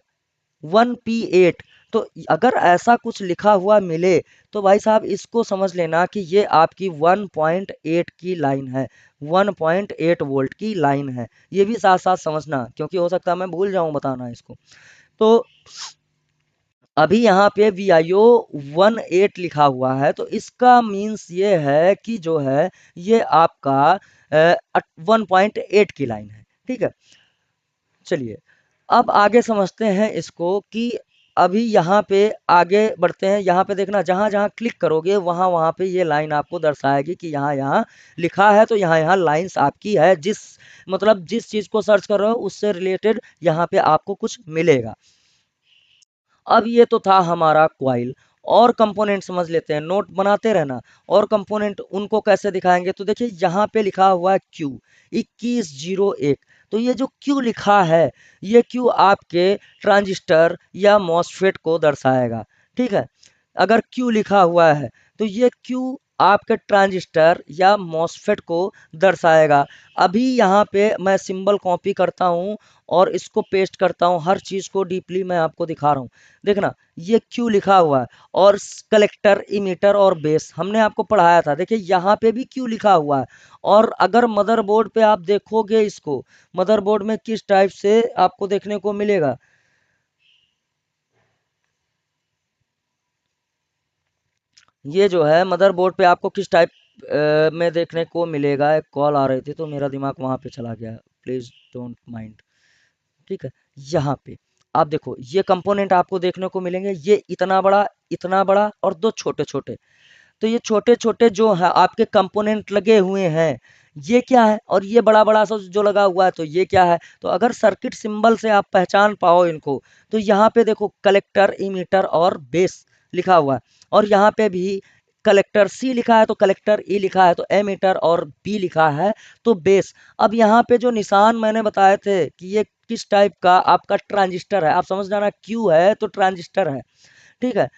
Speaker 1: 1P8। तो अगर ऐसा कुछ लिखा हुआ मिले तो भाई साहब इसको समझ लेना कि ये आपकी 1.8 की लाइन है, 1.8 वोल्ट की लाइन है। ये भी साथ साथ समझना, क्योंकि हो सकता है मैं भूल जाऊं बताना इसको। तो अभी यहाँ पे VIO 18 लिखा हुआ है, तो इसका मीन्स ये है कि जो है ये आपका 1.8 की लाइन है। ठीक है, चलिए अब आगे समझते हैं इसको कि अभी यहाँ पे आगे बढ़ते हैं। यहाँ पे देखना, जहाँ क्लिक करोगे वहाँ पे ये लाइन आपको दर्शाएगी कि यहाँ लिखा है, तो यहाँ लाइंस आपकी है, मतलब जिस चीज को सर्च कर रहे हो उससे रिलेटेड यहाँ पे आपको कुछ मिलेगा। अब ये तो था हमारा क्वाइल, और कंपोनेंट समझ लेते हैं, नोट बनाते रहना। और कंपोनेंट उनको कैसे दिखाएंगे, तो देखिए यहाँ पे लिखा हुआ है Q 2101। तो ये जो Q लिखा है, ये Q आपके ट्रांजिस्टर या मॉसफेट को दर्शाएगा। ठीक है, अगर Q लिखा हुआ है तो ये Q आपके ट्रांजिस्टर या मॉसफेट को दर्शाएगा। अभी यहाँ पे मैं सिंबल कॉपी करता हूँ और इसको पेस्ट करता हूँ, हर चीज़ को डीपली मैं आपको दिखा रहा हूँ। देखना, ये Q लिखा हुआ है और कलेक्टर, इमीटर और बेस हमने आपको पढ़ाया था। देखिए यहाँ पे भी Q लिखा हुआ है। और अगर मदरबोर्ड पे आप देखोगे इसको, मदरबोर्ड में किस टाइप से आपको देखने को मिलेगा, ये जो है मदरबोर्ड पे आपको किस टाइप में देखने को मिलेगा। एक कॉल आ रही थी तो मेरा दिमाग वहां पे चला गया, प्लीज डोंट माइंड। ठीक है, यहाँ पे आप देखो ये कंपोनेंट आपको देखने को मिलेंगे, ये इतना बड़ा और दो छोटे छोटे। तो ये छोटे छोटे जो है आपके कंपोनेंट लगे हुए हैं, ये क्या है, और ये बड़ा बड़ा सा जो लगा हुआ है, तो ये क्या है। तो अगर सर्किट सिंबल से आप पहचान पाओ इनको, तो यहाँ पे देखो कलेक्टर, इमीटर और बेस लिखा हुआ है। और यहाँ पे भी कलेक्टर सी लिखा है तो कलेक्टर ई लिखा है तो एमीटर, और बी लिखा है तो बेस। अब यहाँ पे जो निशान मैंने बताए थे कि ये किस टाइप का आपका ट्रांजिस्टर है, आप समझ जाना क्यू है तो ट्रांजिस्टर है। ठीक है,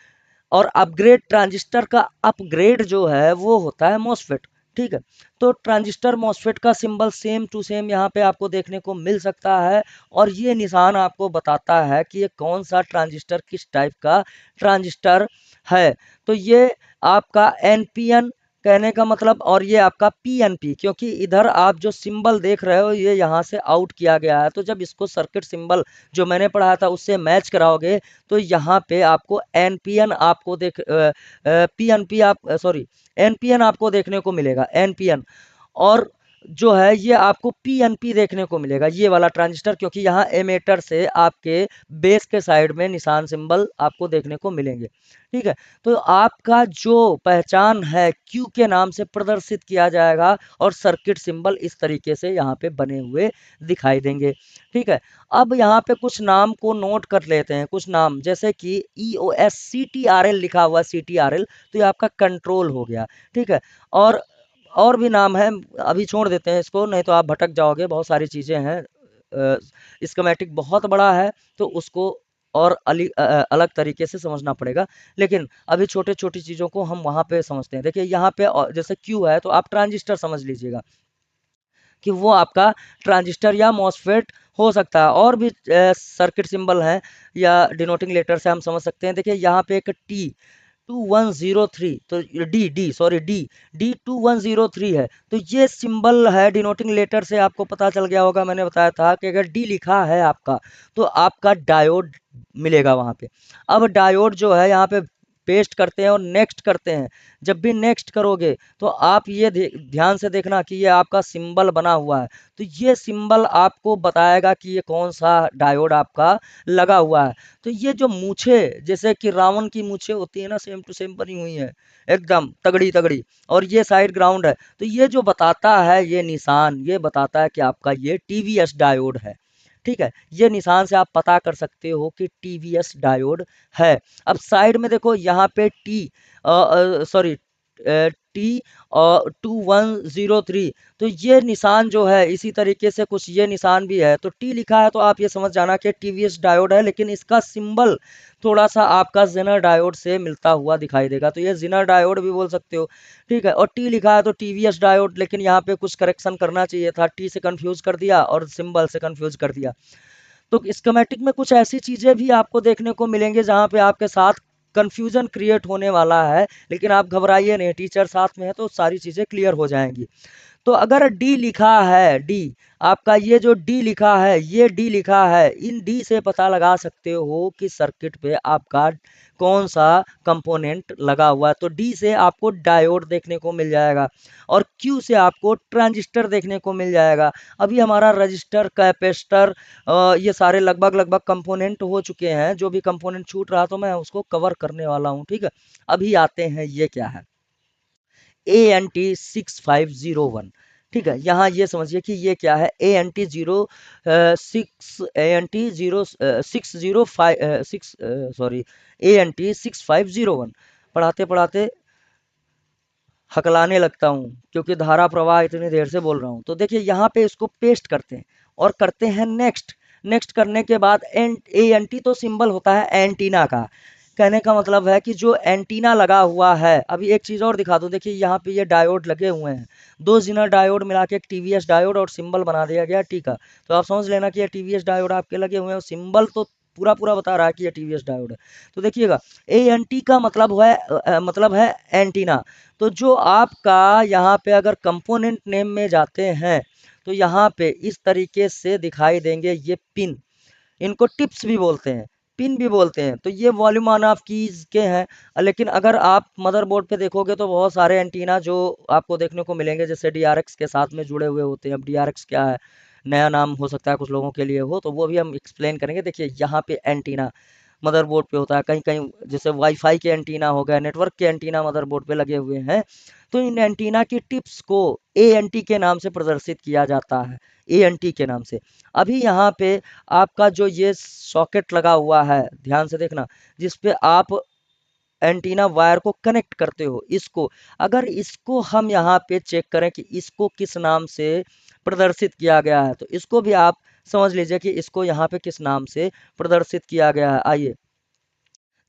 Speaker 1: और अपग्रेड, ट्रांजिस्टर का अपग्रेड जो है वो होता है मॉसफेट। ठीक है, तो ट्रांजिस्टर मॉसफेट का सिंबल सेम टू सेम यहाँ पे आपको देखने को मिल सकता है। और ये निशान आपको बताता है कि ये कौन सा ट्रांजिस्टर किस टाइप का ट्रांजिस्टर है। तो ये आपका एनपीएन कहने का मतलब, और ये आपका पीएनपी, क्योंकि इधर आप जो सिंबल देख रहे हो ये यहाँ से आउट किया गया है। तो जब इसको सर्किट सिंबल जो मैंने पढ़ा था उससे मैच कराओगे तो यहाँ पे आपको एनपीएन आपको पीएनपी आप सॉरी एनपीएन आपको देखने को मिलेगा, एनपीएन। और जो है ये आपको पीएनपी देखने को मिलेगा, ये वाला ट्रांजिस्टर, क्योंकि यहाँ एमेटर से आपके बेस के साइड में निशान सिंबल आपको देखने को मिलेंगे। ठीक है, तो आपका जो पहचान है क्यू के नाम से प्रदर्शित किया जाएगा और सर्किट सिंबल इस तरीके से यहाँ पे बने हुए दिखाई देंगे। ठीक है, अब यहाँ पे कुछ नाम को नोट कर लेते हैं, कुछ नाम जैसे कि EOS CTRL लिखा हुआ, CTRL, तो ये आपका कंट्रोल हो गया। ठीक है, और भी नाम है, अभी छोड़ देते हैं इसको, नहीं तो आप भटक जाओगे, बहुत सारी चीज़ें हैं। स्कीमेटिक बहुत बड़ा है तो उसको और अलग तरीके से समझना पड़ेगा, लेकिन अभी छोटे छोटी चीज़ों को हम वहाँ पे समझते हैं। देखिए यहाँ पे जैसे क्यू है तो आप ट्रांजिस्टर समझ लीजिएगा कि वो आपका ट्रांजिस्टर या मॉसफेट हो सकता है। और भी सर्किट सिंबल हैं या डिनोटिंग लेटर से हम समझ सकते हैं। देखिए यहाँ पे एक T2103, तो D2103 है, तो ये सिंबल है डिनोटिंग लेटर से आपको पता चल गया होगा। मैंने बताया था कि अगर D लिखा है आपका तो आपका डायोड मिलेगा वहां पे। अब डायोड जो है यहाँ पे पेस्ट करते हैं और नेक्स्ट करते हैं। जब भी नेक्स्ट करोगे तो आप ये ध्यान से देखना कि ये आपका सिंबल बना हुआ है, तो ये सिंबल आपको बताएगा कि ये कौन सा डायोड आपका लगा हुआ है। तो ये जो मूछे, जैसे कि रावण की मूछे होती है ना, सेम टू सेम बनी हुई है, एकदम तगड़ी तगड़ी, और ये साइड ग्राउंड है, तो ये जो बताता है, ये निशान ये बताता है कि आपका ये टीवीएस डायोड है। ठीक है, ये निशान से आप पता कर सकते हो कि टीवीएस डायोड है। अब साइड में देखो यहाँ पे T2103, तो ये निशान जो है इसी तरीके से कुछ ये निशान भी है। तो T लिखा है तो आप ये समझ जाना कि टीवीएस डायोड है, लेकिन इसका सिंबल थोड़ा सा आपका जेनर डायोड से मिलता हुआ दिखाई देगा, तो ये जेनर डायोड भी बोल सकते हो। ठीक है, और T लिखा है तो टीवीएस डायोड, लेकिन यहाँ पे कुछ करेक्शन करना चाहिए था, T से कंफ्यूज कर दिया और सिंबल से कंफ्यूज कर दिया। तो स्कीमेटिक में कुछ ऐसी चीजें भी आपको देखने को मिलेंगे जहां पे आपके साथ कंफ्यूजन क्रिएट होने वाला है, लेकिन आप घबराइए नहीं, टीचर साथ में है तो सारी चीजें क्लियर हो जाएंगी। तो अगर डी लिखा है, डी आपका ये जो डी लिखा है, ये डी लिखा है, इन डी से पता लगा सकते हो कि सर्किट पे आपका कौन सा कंपोनेंट लगा हुआ है। तो डी से आपको डायोड देखने को मिल जाएगा और क्यू से आपको ट्रांजिस्टर देखने को मिल जाएगा। अभी हमारा रजिस्टर, कैपेसिटर, ये सारे लगभग लगभग कंपोनेंट हो चुके हैं। जो भी कंपोनेंट छूट रहा तो मैं उसको कवर करने वाला हूँ। ठीक है, अभी आते हैं ये क्या है, ANT 6501। ठीक है, यहाँ ये समझिए कि ये क्या है, ANT 6501 पढ़ाते पढ़ाते हकलाने लगता हूँ क्योंकि धारा प्रवाह इतनी देर से बोल रहा हूँ। तो देखिए यहाँ पे इसको पेस्ट करते हैं और करते हैं नेक्स्ट। नेक्स्ट करने के बाद ANT तो सिंबल होता है एंटीना का। कहने का मतलब है कि जो एंटीना लगा हुआ है, अभी एक चीज़ और दिखा दूं, देखिए यहाँ पे ये डायोड लगे हुए हैं, 2 जिनर डायोड मिला के एक TVS डायोड और सिंबल बना दिया गया टी का। तो आप समझ लेना कि ये TVS डायोड आपके लगे हुए हैं, सिंबल तो पूरा पूरा बता रहा है कि ये TVS डायोड है। तो देखिएगा ANT का मतलब है एंटीना। तो जो आपका यहाँ पे अगर कंपोनेंट नेम में जाते हैं तो यहाँ पे इस तरीके से दिखाई देंगे ये पिन, इनको टिप्स भी बोलते हैं, पिन भी बोलते हैं। तो ये वॉल्यूम ऑन ऑफ कीज के हैं। लेकिन अगर आप मदरबोर्ड पे देखोगे तो बहुत सारे एंटीना जो आपको देखने को मिलेंगे जैसे DRX के साथ में जुड़े हुए होते हैं। अब DRX क्या है, नया नाम हो सकता है कुछ लोगों के लिए हो, तो वो भी हम एक्सप्लेन करेंगे। देखिए यहाँ पे एंटीना मदरबोर्ड पे होता है, कहीं कहीं जैसे वाईफाई के एंटीना हो गए, नेटवर्क के एंटीना मदरबोर्ड पे लगे हुए हैं। तो इन एंटीना की टिप्स को ANT के नाम से प्रदर्शित किया जाता है, ANT के नाम से। अभी यहाँ पे आपका जो ये सॉकेट लगा हुआ है, ध्यान से देखना, जिस पे आप एंटीना वायर को कनेक्ट करते हो, इसको अगर इसको हम यहाँ पे चेक करें कि इसको किस नाम से प्रदर्शित किया गया है, तो इसको भी आप समझ लीजिए कि इसको यहाँ पे किस नाम से प्रदर्शित किया गया है। आइए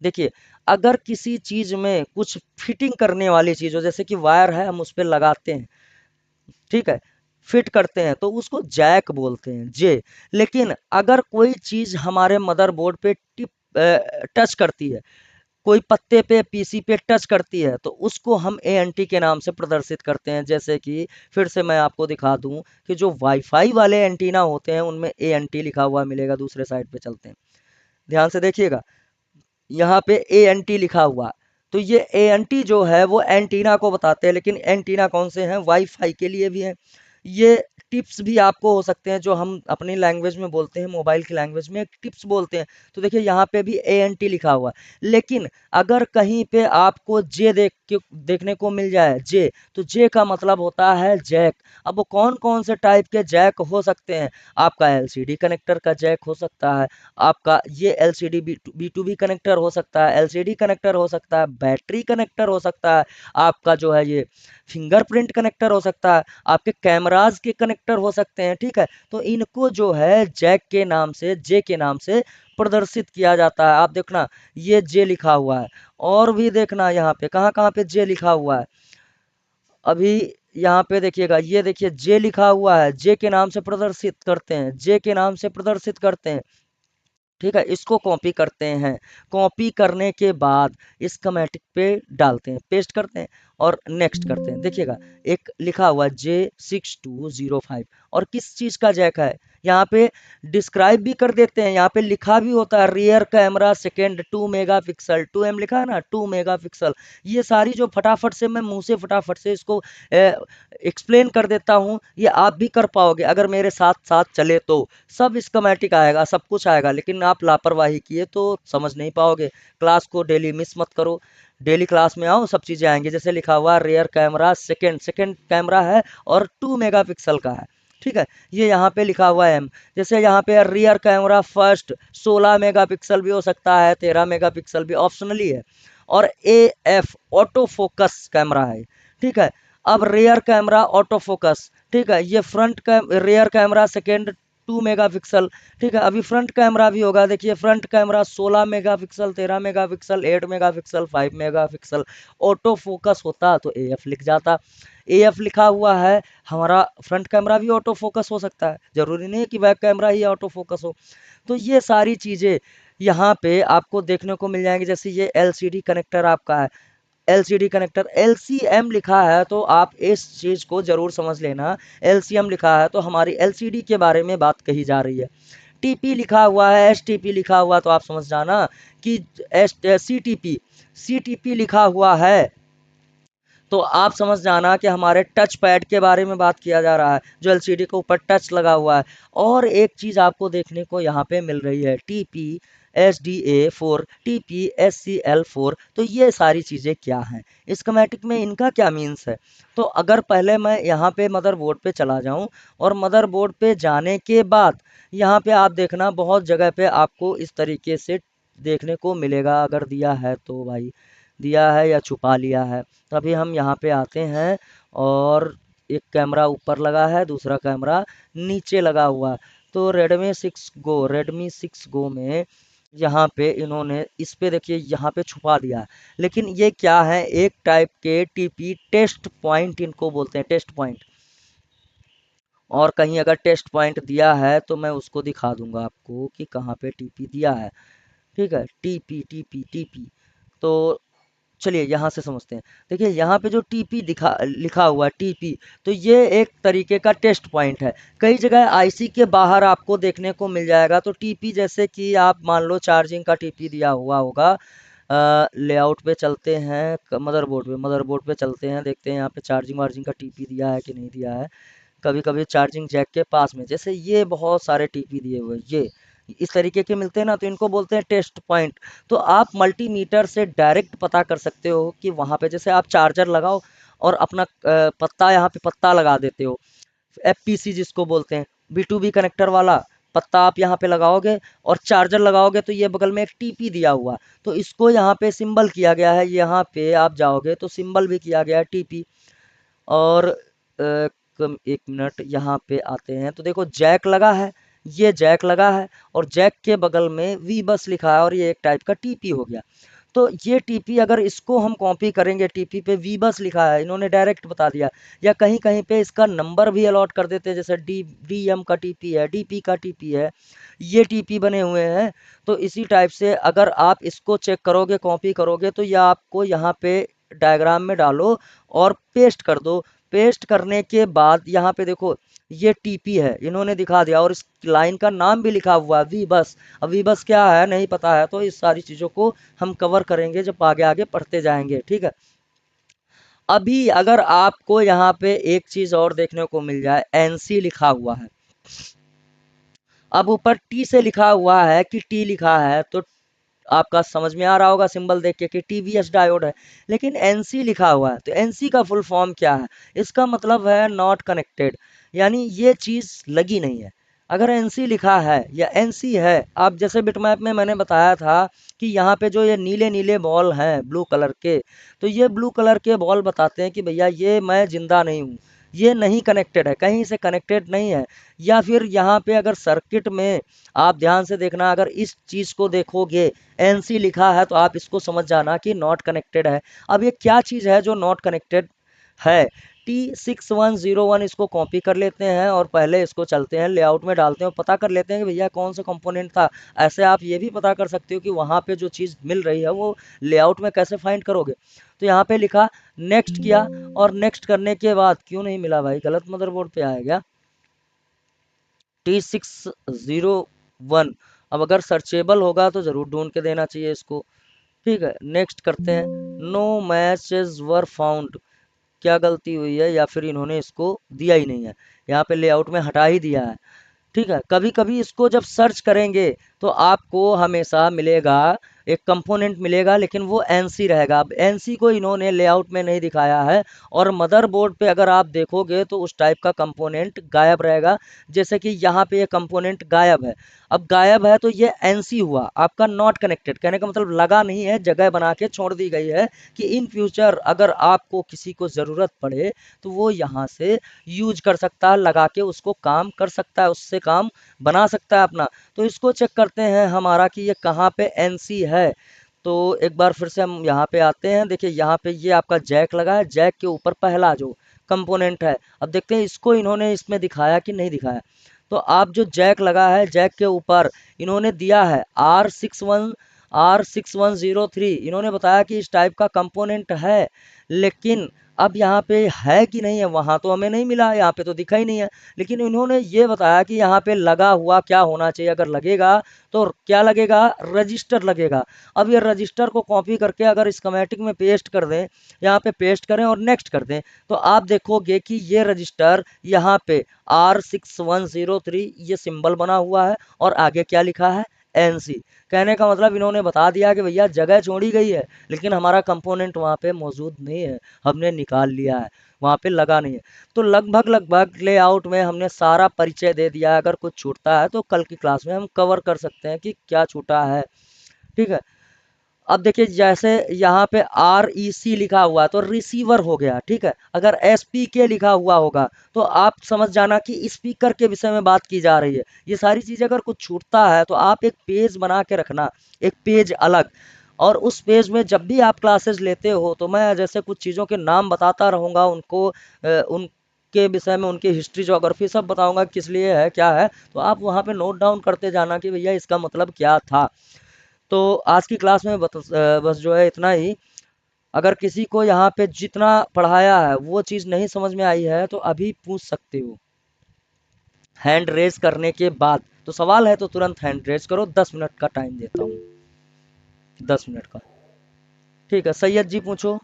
Speaker 1: देखिए, अगर किसी चीज में कुछ फिटिंग करने वाली चीज हो, जैसे कि वायर है हम उस पर लगाते हैं, ठीक है, फिट करते हैं, तो उसको जैक बोलते हैं, जे। लेकिन अगर कोई चीज हमारे मदरबोर्ड पे टच करती है, कोई पत्ते पे पीसी पे टच करती है, तो उसको हम ANT के नाम से प्रदर्शित करते हैं। जैसे कि फिर से मैं आपको दिखा दूं कि जो वाईफाई वाले एंटीना होते हैं उनमें ANT लिखा हुआ मिलेगा। दूसरे साइड पे चलते हैं, ध्यान से देखिएगा, यहाँ पे ANT लिखा हुआ। तो ये ANT जो है वो एंटीना को बताते हैं, लेकिन एंटीना कौन से हैं, वाईफाई के लिए भी हैं। ये टिप्स भी आपको हो सकते हैं, जो हम अपनी लैंग्वेज में बोलते हैं, मोबाइल की लैंग्वेज में टिप्स बोलते हैं। तो देखिए यहाँ पे भी ANT लिखा हुआ है। लेकिन अगर कहीं पे आपको जे देखने को मिल जाए, जे, तो जे का मतलब होता है जैक। अब वो कौन कौन से टाइप के जैक हो सकते हैं, आपका LCD कनेक्टर का जैक हो सकता है, आपका ये LCD B2B कनेक्टर हो सकता है, LCD कनेक्टर हो सकता है, बैटरी कनेक्टर हो सकता है, आपका जो है ये फिंगरप्रिंट कनेक्टर हो सकता है, आपके कैमराज के कनेक्टर हो सकते हैं। ठीक है, तो इनको जो है जैक के नाम से, जे के नाम से प्रदर्शित किया जाता है। आप देखना ये जे लिखा हुआ है, और भी देखना यहाँ पे कहाँ कहाँ पे जे लिखा हुआ है। अभी यहाँ पे देखिएगा, ये देखिए जे लिखा हुआ है, जे के नाम से प्रदर्शित करते हैं, जे के नाम से प्रदर्शित करते हैं। ठीक है, इसको कॉपी करते हैं, कॉपी करने के बाद इस कमेटिक पे डालते हैं, पेस्ट करते हैं और नेक्स्ट करते हैं। देखिएगा एक लिखा हुआ J6205, और किस चीज का जैक है, यहाँ पे डिस्क्राइब भी कर देते हैं, यहाँ पे लिखा भी होता है rear camera second 2 megapixel, 2M लिखा है ना, 2 मेगापिक्सल। ये सारी जो फटाफट से मैं मुंह से फटाफट से इसको एक्सप्लेन कर देता हूँ, ये आप भी कर पाओगे अगर मेरे साथ साथ चले तो। सब स्कीमेटिक आएगा, सब कुछ आएगा, लेकिन आप लापरवाही किए तो समझ नहीं पाओगे। क्लास को डेली मिस मत करो, डेली क्लास में आओ, सब चीज़ें आएंगी। जैसे लिखा हुआ रेयर कैमरा सेकेंड कैमरा है और 2 मेगापिक्सल का है। ठीक है, ये यहाँ पे लिखा हुआ है M। जैसे यहाँ पे रियर कैमरा फर्स्ट 16 मेगापिक्सल भी हो सकता है, 13 मेगापिक्सल भी ऑप्शनली है, और AF ऑटो फोकस कैमरा है। ठीक है, अब रेयर कैमरा ऑटो फोकस, ठीक है, ये रेयर कैमरा सेकेंड 2 मेगापिक्सल। ठीक है, अभी फ्रंट कैमरा भी होगा, देखिए front camera 16 megapixel, 13 megapixel, 8 megapixel, 5 megapixel. Auto focus होता तो AF लिख जाता, AF लिखा हुआ है, हमारा फ्रंट कैमरा भी ऑटो फोकस हो सकता है, जरूरी नहीं है कि बैक कैमरा ही ऑटो फोकस हो। तो ये सारी चीज़ें यहाँ पे आपको देखने को मिल जाएंगी। जैसे ये LCD कनेक्टर आपका है, LCD कनेक्टर LCM लिखा है, तो आप इस चीज़ को जरूर समझ लेना। LCM लिखा है तो हमारी LCD के बारे में बात कही जा रही है। TP लिखा हुआ है, STP लिखा हुआ, तो आप समझ जाना कि CTP लिखा हुआ है, तो आप समझ जाना कि हमारे टच पैड के बारे में बात किया जा रहा है, जो LCD के ऊपर टच लगा हुआ है। और एक चीज़ आपको देखने को यहाँ पे मिल रही है, TP SDA4, TP, SCL4। तो ये सारी चीज़ें क्या हैं, स्कीमेटिक में इनका क्या मीन्स है। तो अगर पहले मैं यहाँ पे मदरबोर्ड पे चला जाऊँ और मदरबोर्ड पे जाने के बाद यहाँ पे आप देखना बहुत जगह पे आपको इस तरीके से देखने को मिलेगा। अगर दिया है तो भाई दिया है या छुपा लिया है। तो अभी हम यहाँ पे आते हैं और एक कैमरा ऊपर लगा है, दूसरा कैमरा नीचे लगा हुआ है। तो रेडमी 6 गो में यहाँ पे इन्होंने इस पे देखिए यहाँ पे छुपा दिया है। लेकिन ये क्या है, एक टाइप के टीपी टेस्ट पॉइंट इनको बोलते हैं, टेस्ट पॉइंट। और कहीं अगर टेस्ट पॉइंट दिया है तो मैं उसको दिखा दूंगा आपको कि कहाँ पे टीपी दिया है। ठीक है, टीपी टीपी टीपी। तो चलिए यहाँ से समझते हैं। देखिए यहाँ पे जो टीपी दिखा लिखा हुआ है टीपी, तो ये एक तरीके का टेस्ट पॉइंट है। कई जगह आईसी के बाहर आपको देखने को मिल जाएगा। तो टीपी जैसे कि आप मान लो चार्जिंग का टीपी दिया हुआ होगा। लेआउट पे चलते हैं, मदरबोर्ड पे चलते हैं, देखते हैं यहाँ पे चार्जिंग वार्जिंग का टीपी दिया है कि नहीं दिया है। कभी कभी चार्जिंग जैक के पास में जैसे ये बहुत सारे टीपी दिए हुए ये इस तरीके के मिलते हैं ना, तो इनको बोलते हैं टेस्ट पॉइंट। तो आप मल्टीमीटर से डायरेक्ट पता कर सकते हो कि वहाँ पे जैसे आप चार्जर लगाओ और अपना पत्ता यहाँ पे पत्ता लगा देते हो, एफपीसी जिसको बोलते हैं, B2B कनेक्टर वाला पत्ता आप यहाँ पे लगाओगे और चार्जर लगाओगे तो ये बगल में एक टीपी दिया हुआ, तो इसको यहाँ पे सिंबल किया गया है। यहाँ पे आप जाओगे तो सिंबल भी किया गया है टीपी। और एक मिनट यहाँ पे आते हैं तो देखो जैक लगा है, ये जैक लगा है और जैक के बगल में वी बस लिखा है और ये एक टाइप का टीपी हो गया। तो ये टीपी अगर इसको हम कॉपी करेंगे, टीपी पे वी बस लिखा है, इन्होंने डायरेक्ट बता दिया, या कहीं कहीं पे इसका नंबर भी अलॉट कर देते हैं, जैसे डीएम का टीपी है, डीपी का टीपी है, ये टीपी बने हुए हैं। तो इसी टाइप से अगर आप इसको चेक करोगे, कॉपी करोगे, तो यह आपको यहाँ पे डायग्राम में डालो और पेस्ट कर दो। पेस्ट करने के बाद यहाँ पे देखो ये टीपी है, इन्होंने दिखा दिया और इस लाइन का नाम भी लिखा हुआ है वी बस। अब वी बस क्या है नहीं पता है, तो इस सारी चीज़ों को हम कवर करेंगे जब आगे आगे पढ़ते जाएंगे। ठीक है, अभी अगर आपको यहाँ पे एक चीज़ और देखने को मिल जाए, एनसी लिखा हुआ है। अब ऊपर टी से लिखा हुआ है कि टी लिखा है, तो आपका समझ में आ रहा होगा सिंबल देख के कि टीवीएस डायोड है। लेकिन एनसी लिखा हुआ है, तो एनसी का फुल फॉर्म क्या है, इसका मतलब है नॉट कनेक्टेड, यानी ये चीज़ लगी नहीं है। अगर एनसी लिखा है या एनसी है, आप जैसे बिटमैप में मैंने बताया था कि यहाँ पे जो ये नीले नीले बॉल हैं ब्लू कलर के, तो ये ब्लू कलर के बॉल बताते हैं कि भैया ये मैं जिंदा नहीं हूँ, ये नहीं कनेक्टेड है, कहीं से कनेक्टेड नहीं है। या फिर यहाँ पे अगर सर्किट में आप ध्यान से देखना, अगर इस चीज़ को देखोगे एनसी लिखा है तो आप इसको समझ जाना कि नॉट कनेक्टेड है। अब ये क्या चीज़ है जो नॉट कनेक्टेड है, T6101 इसको कॉपी कर लेते हैं और पहले इसको चलते हैं लेआउट में डालते हैं और पता कर लेते हैं कि भैया कौन सा कंपोनेंट था। ऐसे आप ये भी पता कर सकते हो कि वहाँ पे जो चीज़ मिल रही है वो लेआउट में कैसे फाइंड करोगे। तो यहाँ पे लिखा, नेक्स्ट किया और नेक्स्ट करने के बाद क्यों नहीं मिला भाई, गलत मदरबोर्ड पे आएगा T601। अब अगर सर्चेबल होगा तो ज़रूर ढूंढ के देना चाहिए इसको। ठीक है, नेक्स्ट करते हैं, नो मैचेस वर फाउंड, क्या गलती हुई है या फिर इन्होंने इसको दिया ही नहीं है, यहाँ पे लेआउट में हटा ही दिया है। ठीक है, कभी कभी इसको जब सर्च करेंगे तो आपको हमेशा मिलेगा एक कंपोनेंट मिलेगा, लेकिन वो एनसी रहेगा। अब एनसी को इन्होंने लेआउट में नहीं दिखाया है और मदरबोर्ड पे अगर आप देखोगे तो उस टाइप का कंपोनेंट गायब रहेगा। जैसे कि यहाँ पे ये कंपोनेंट गायब है। अब गायब है तो ये एनसी हुआ, आपका नॉट कनेक्टेड, कहने का मतलब लगा नहीं है, जगह बना के छोड़ दी गई है कि इन फ्यूचर अगर आपको किसी को ज़रूरत पड़े तो वो यहाँ से यूज कर सकता है, लगा के उसको काम कर सकता है, उससे काम बना सकता है अपना। तो इसको चेक करते हैं हमारा कि ये कहाँ पे एनसी है। तो एक बार फिर से हम यहाँ पे आते हैं, देखिए यहाँ पे ये आपका जैक लगा है, जैक के ऊपर पहला जो कंपोनेंट है, अब देखते हैं इसको इन्होंने इसमें दिखाया कि नहीं दिखाया। तो आप जो जैक लगा है, जैक के ऊपर इन्होंने दिया है R6103, इन्होंने बताया कि इस टाइप का कंपोनेंट है। लेकिन अब यहाँ पे है कि नहीं है, वहाँ तो हमें नहीं मिला, यहाँ पे तो दिखा ही नहीं है। लेकिन इन्होंने ये बताया कि यहाँ पे लगा हुआ क्या होना चाहिए, अगर लगेगा तो क्या लगेगा, रजिस्टर लगेगा। अब ये रजिस्टर को कॉपी करके अगर स्कीमेटिक में पेस्ट कर दें, यहाँ पे पेस्ट करें और नेक्स्ट कर दें, तो आप देखोगे कि ये रजिस्टर यहाँ पे R6103 ये सिंबल बना हुआ है और आगे क्या लिखा है, एनसी। कहने का मतलब इन्होंने बता दिया कि भैया जगह छोड़ी गई है लेकिन हमारा कंपोनेंट वहाँ पे मौजूद नहीं है, हमने निकाल लिया है, वहाँ पे लगा नहीं है। तो लगभग लेआउट में हमने सारा परिचय दे दिया है। अगर कुछ छूटता है तो कल की क्लास में हम कवर कर सकते हैं कि क्या छूटा है, ठीक है। अब देखिए जैसे यहाँ पे REC लिखा हुआ है तो रिसीवर हो गया, ठीक है। अगर SPK लिखा हुआ होगा तो आप समझ जाना कि स्पीकर के विषय में बात की जा रही है। ये सारी चीजें अगर कुछ छूटता है तो आप एक पेज बना के रखना, एक पेज अलग, और उस पेज में जब भी आप क्लासेस लेते हो तो मैं जैसे कुछ चीज़ों के नाम बताता रहूँगा, उनको उनके विषय में उनकी हिस्ट्री ज्योग्राफी सब बताऊंगा किस लिए है क्या है, तो आप वहाँ पे नोट डाउन करते जाना कि भैया इसका मतलब क्या था। तो आज की क्लास में बस जो है इतना ही। अगर किसी को यहाँ पे जितना पढ़ाया है वो चीज़ नहीं समझ में आई है तो अभी पूछ सकते हो हैंड रेज करने के बाद। तो सवाल है तो तुरंत हैंड रेज करो, 10 मिनट का टाइम देता हूँ, 10 मिनट का। ठीक है, सैयद जी पूछो।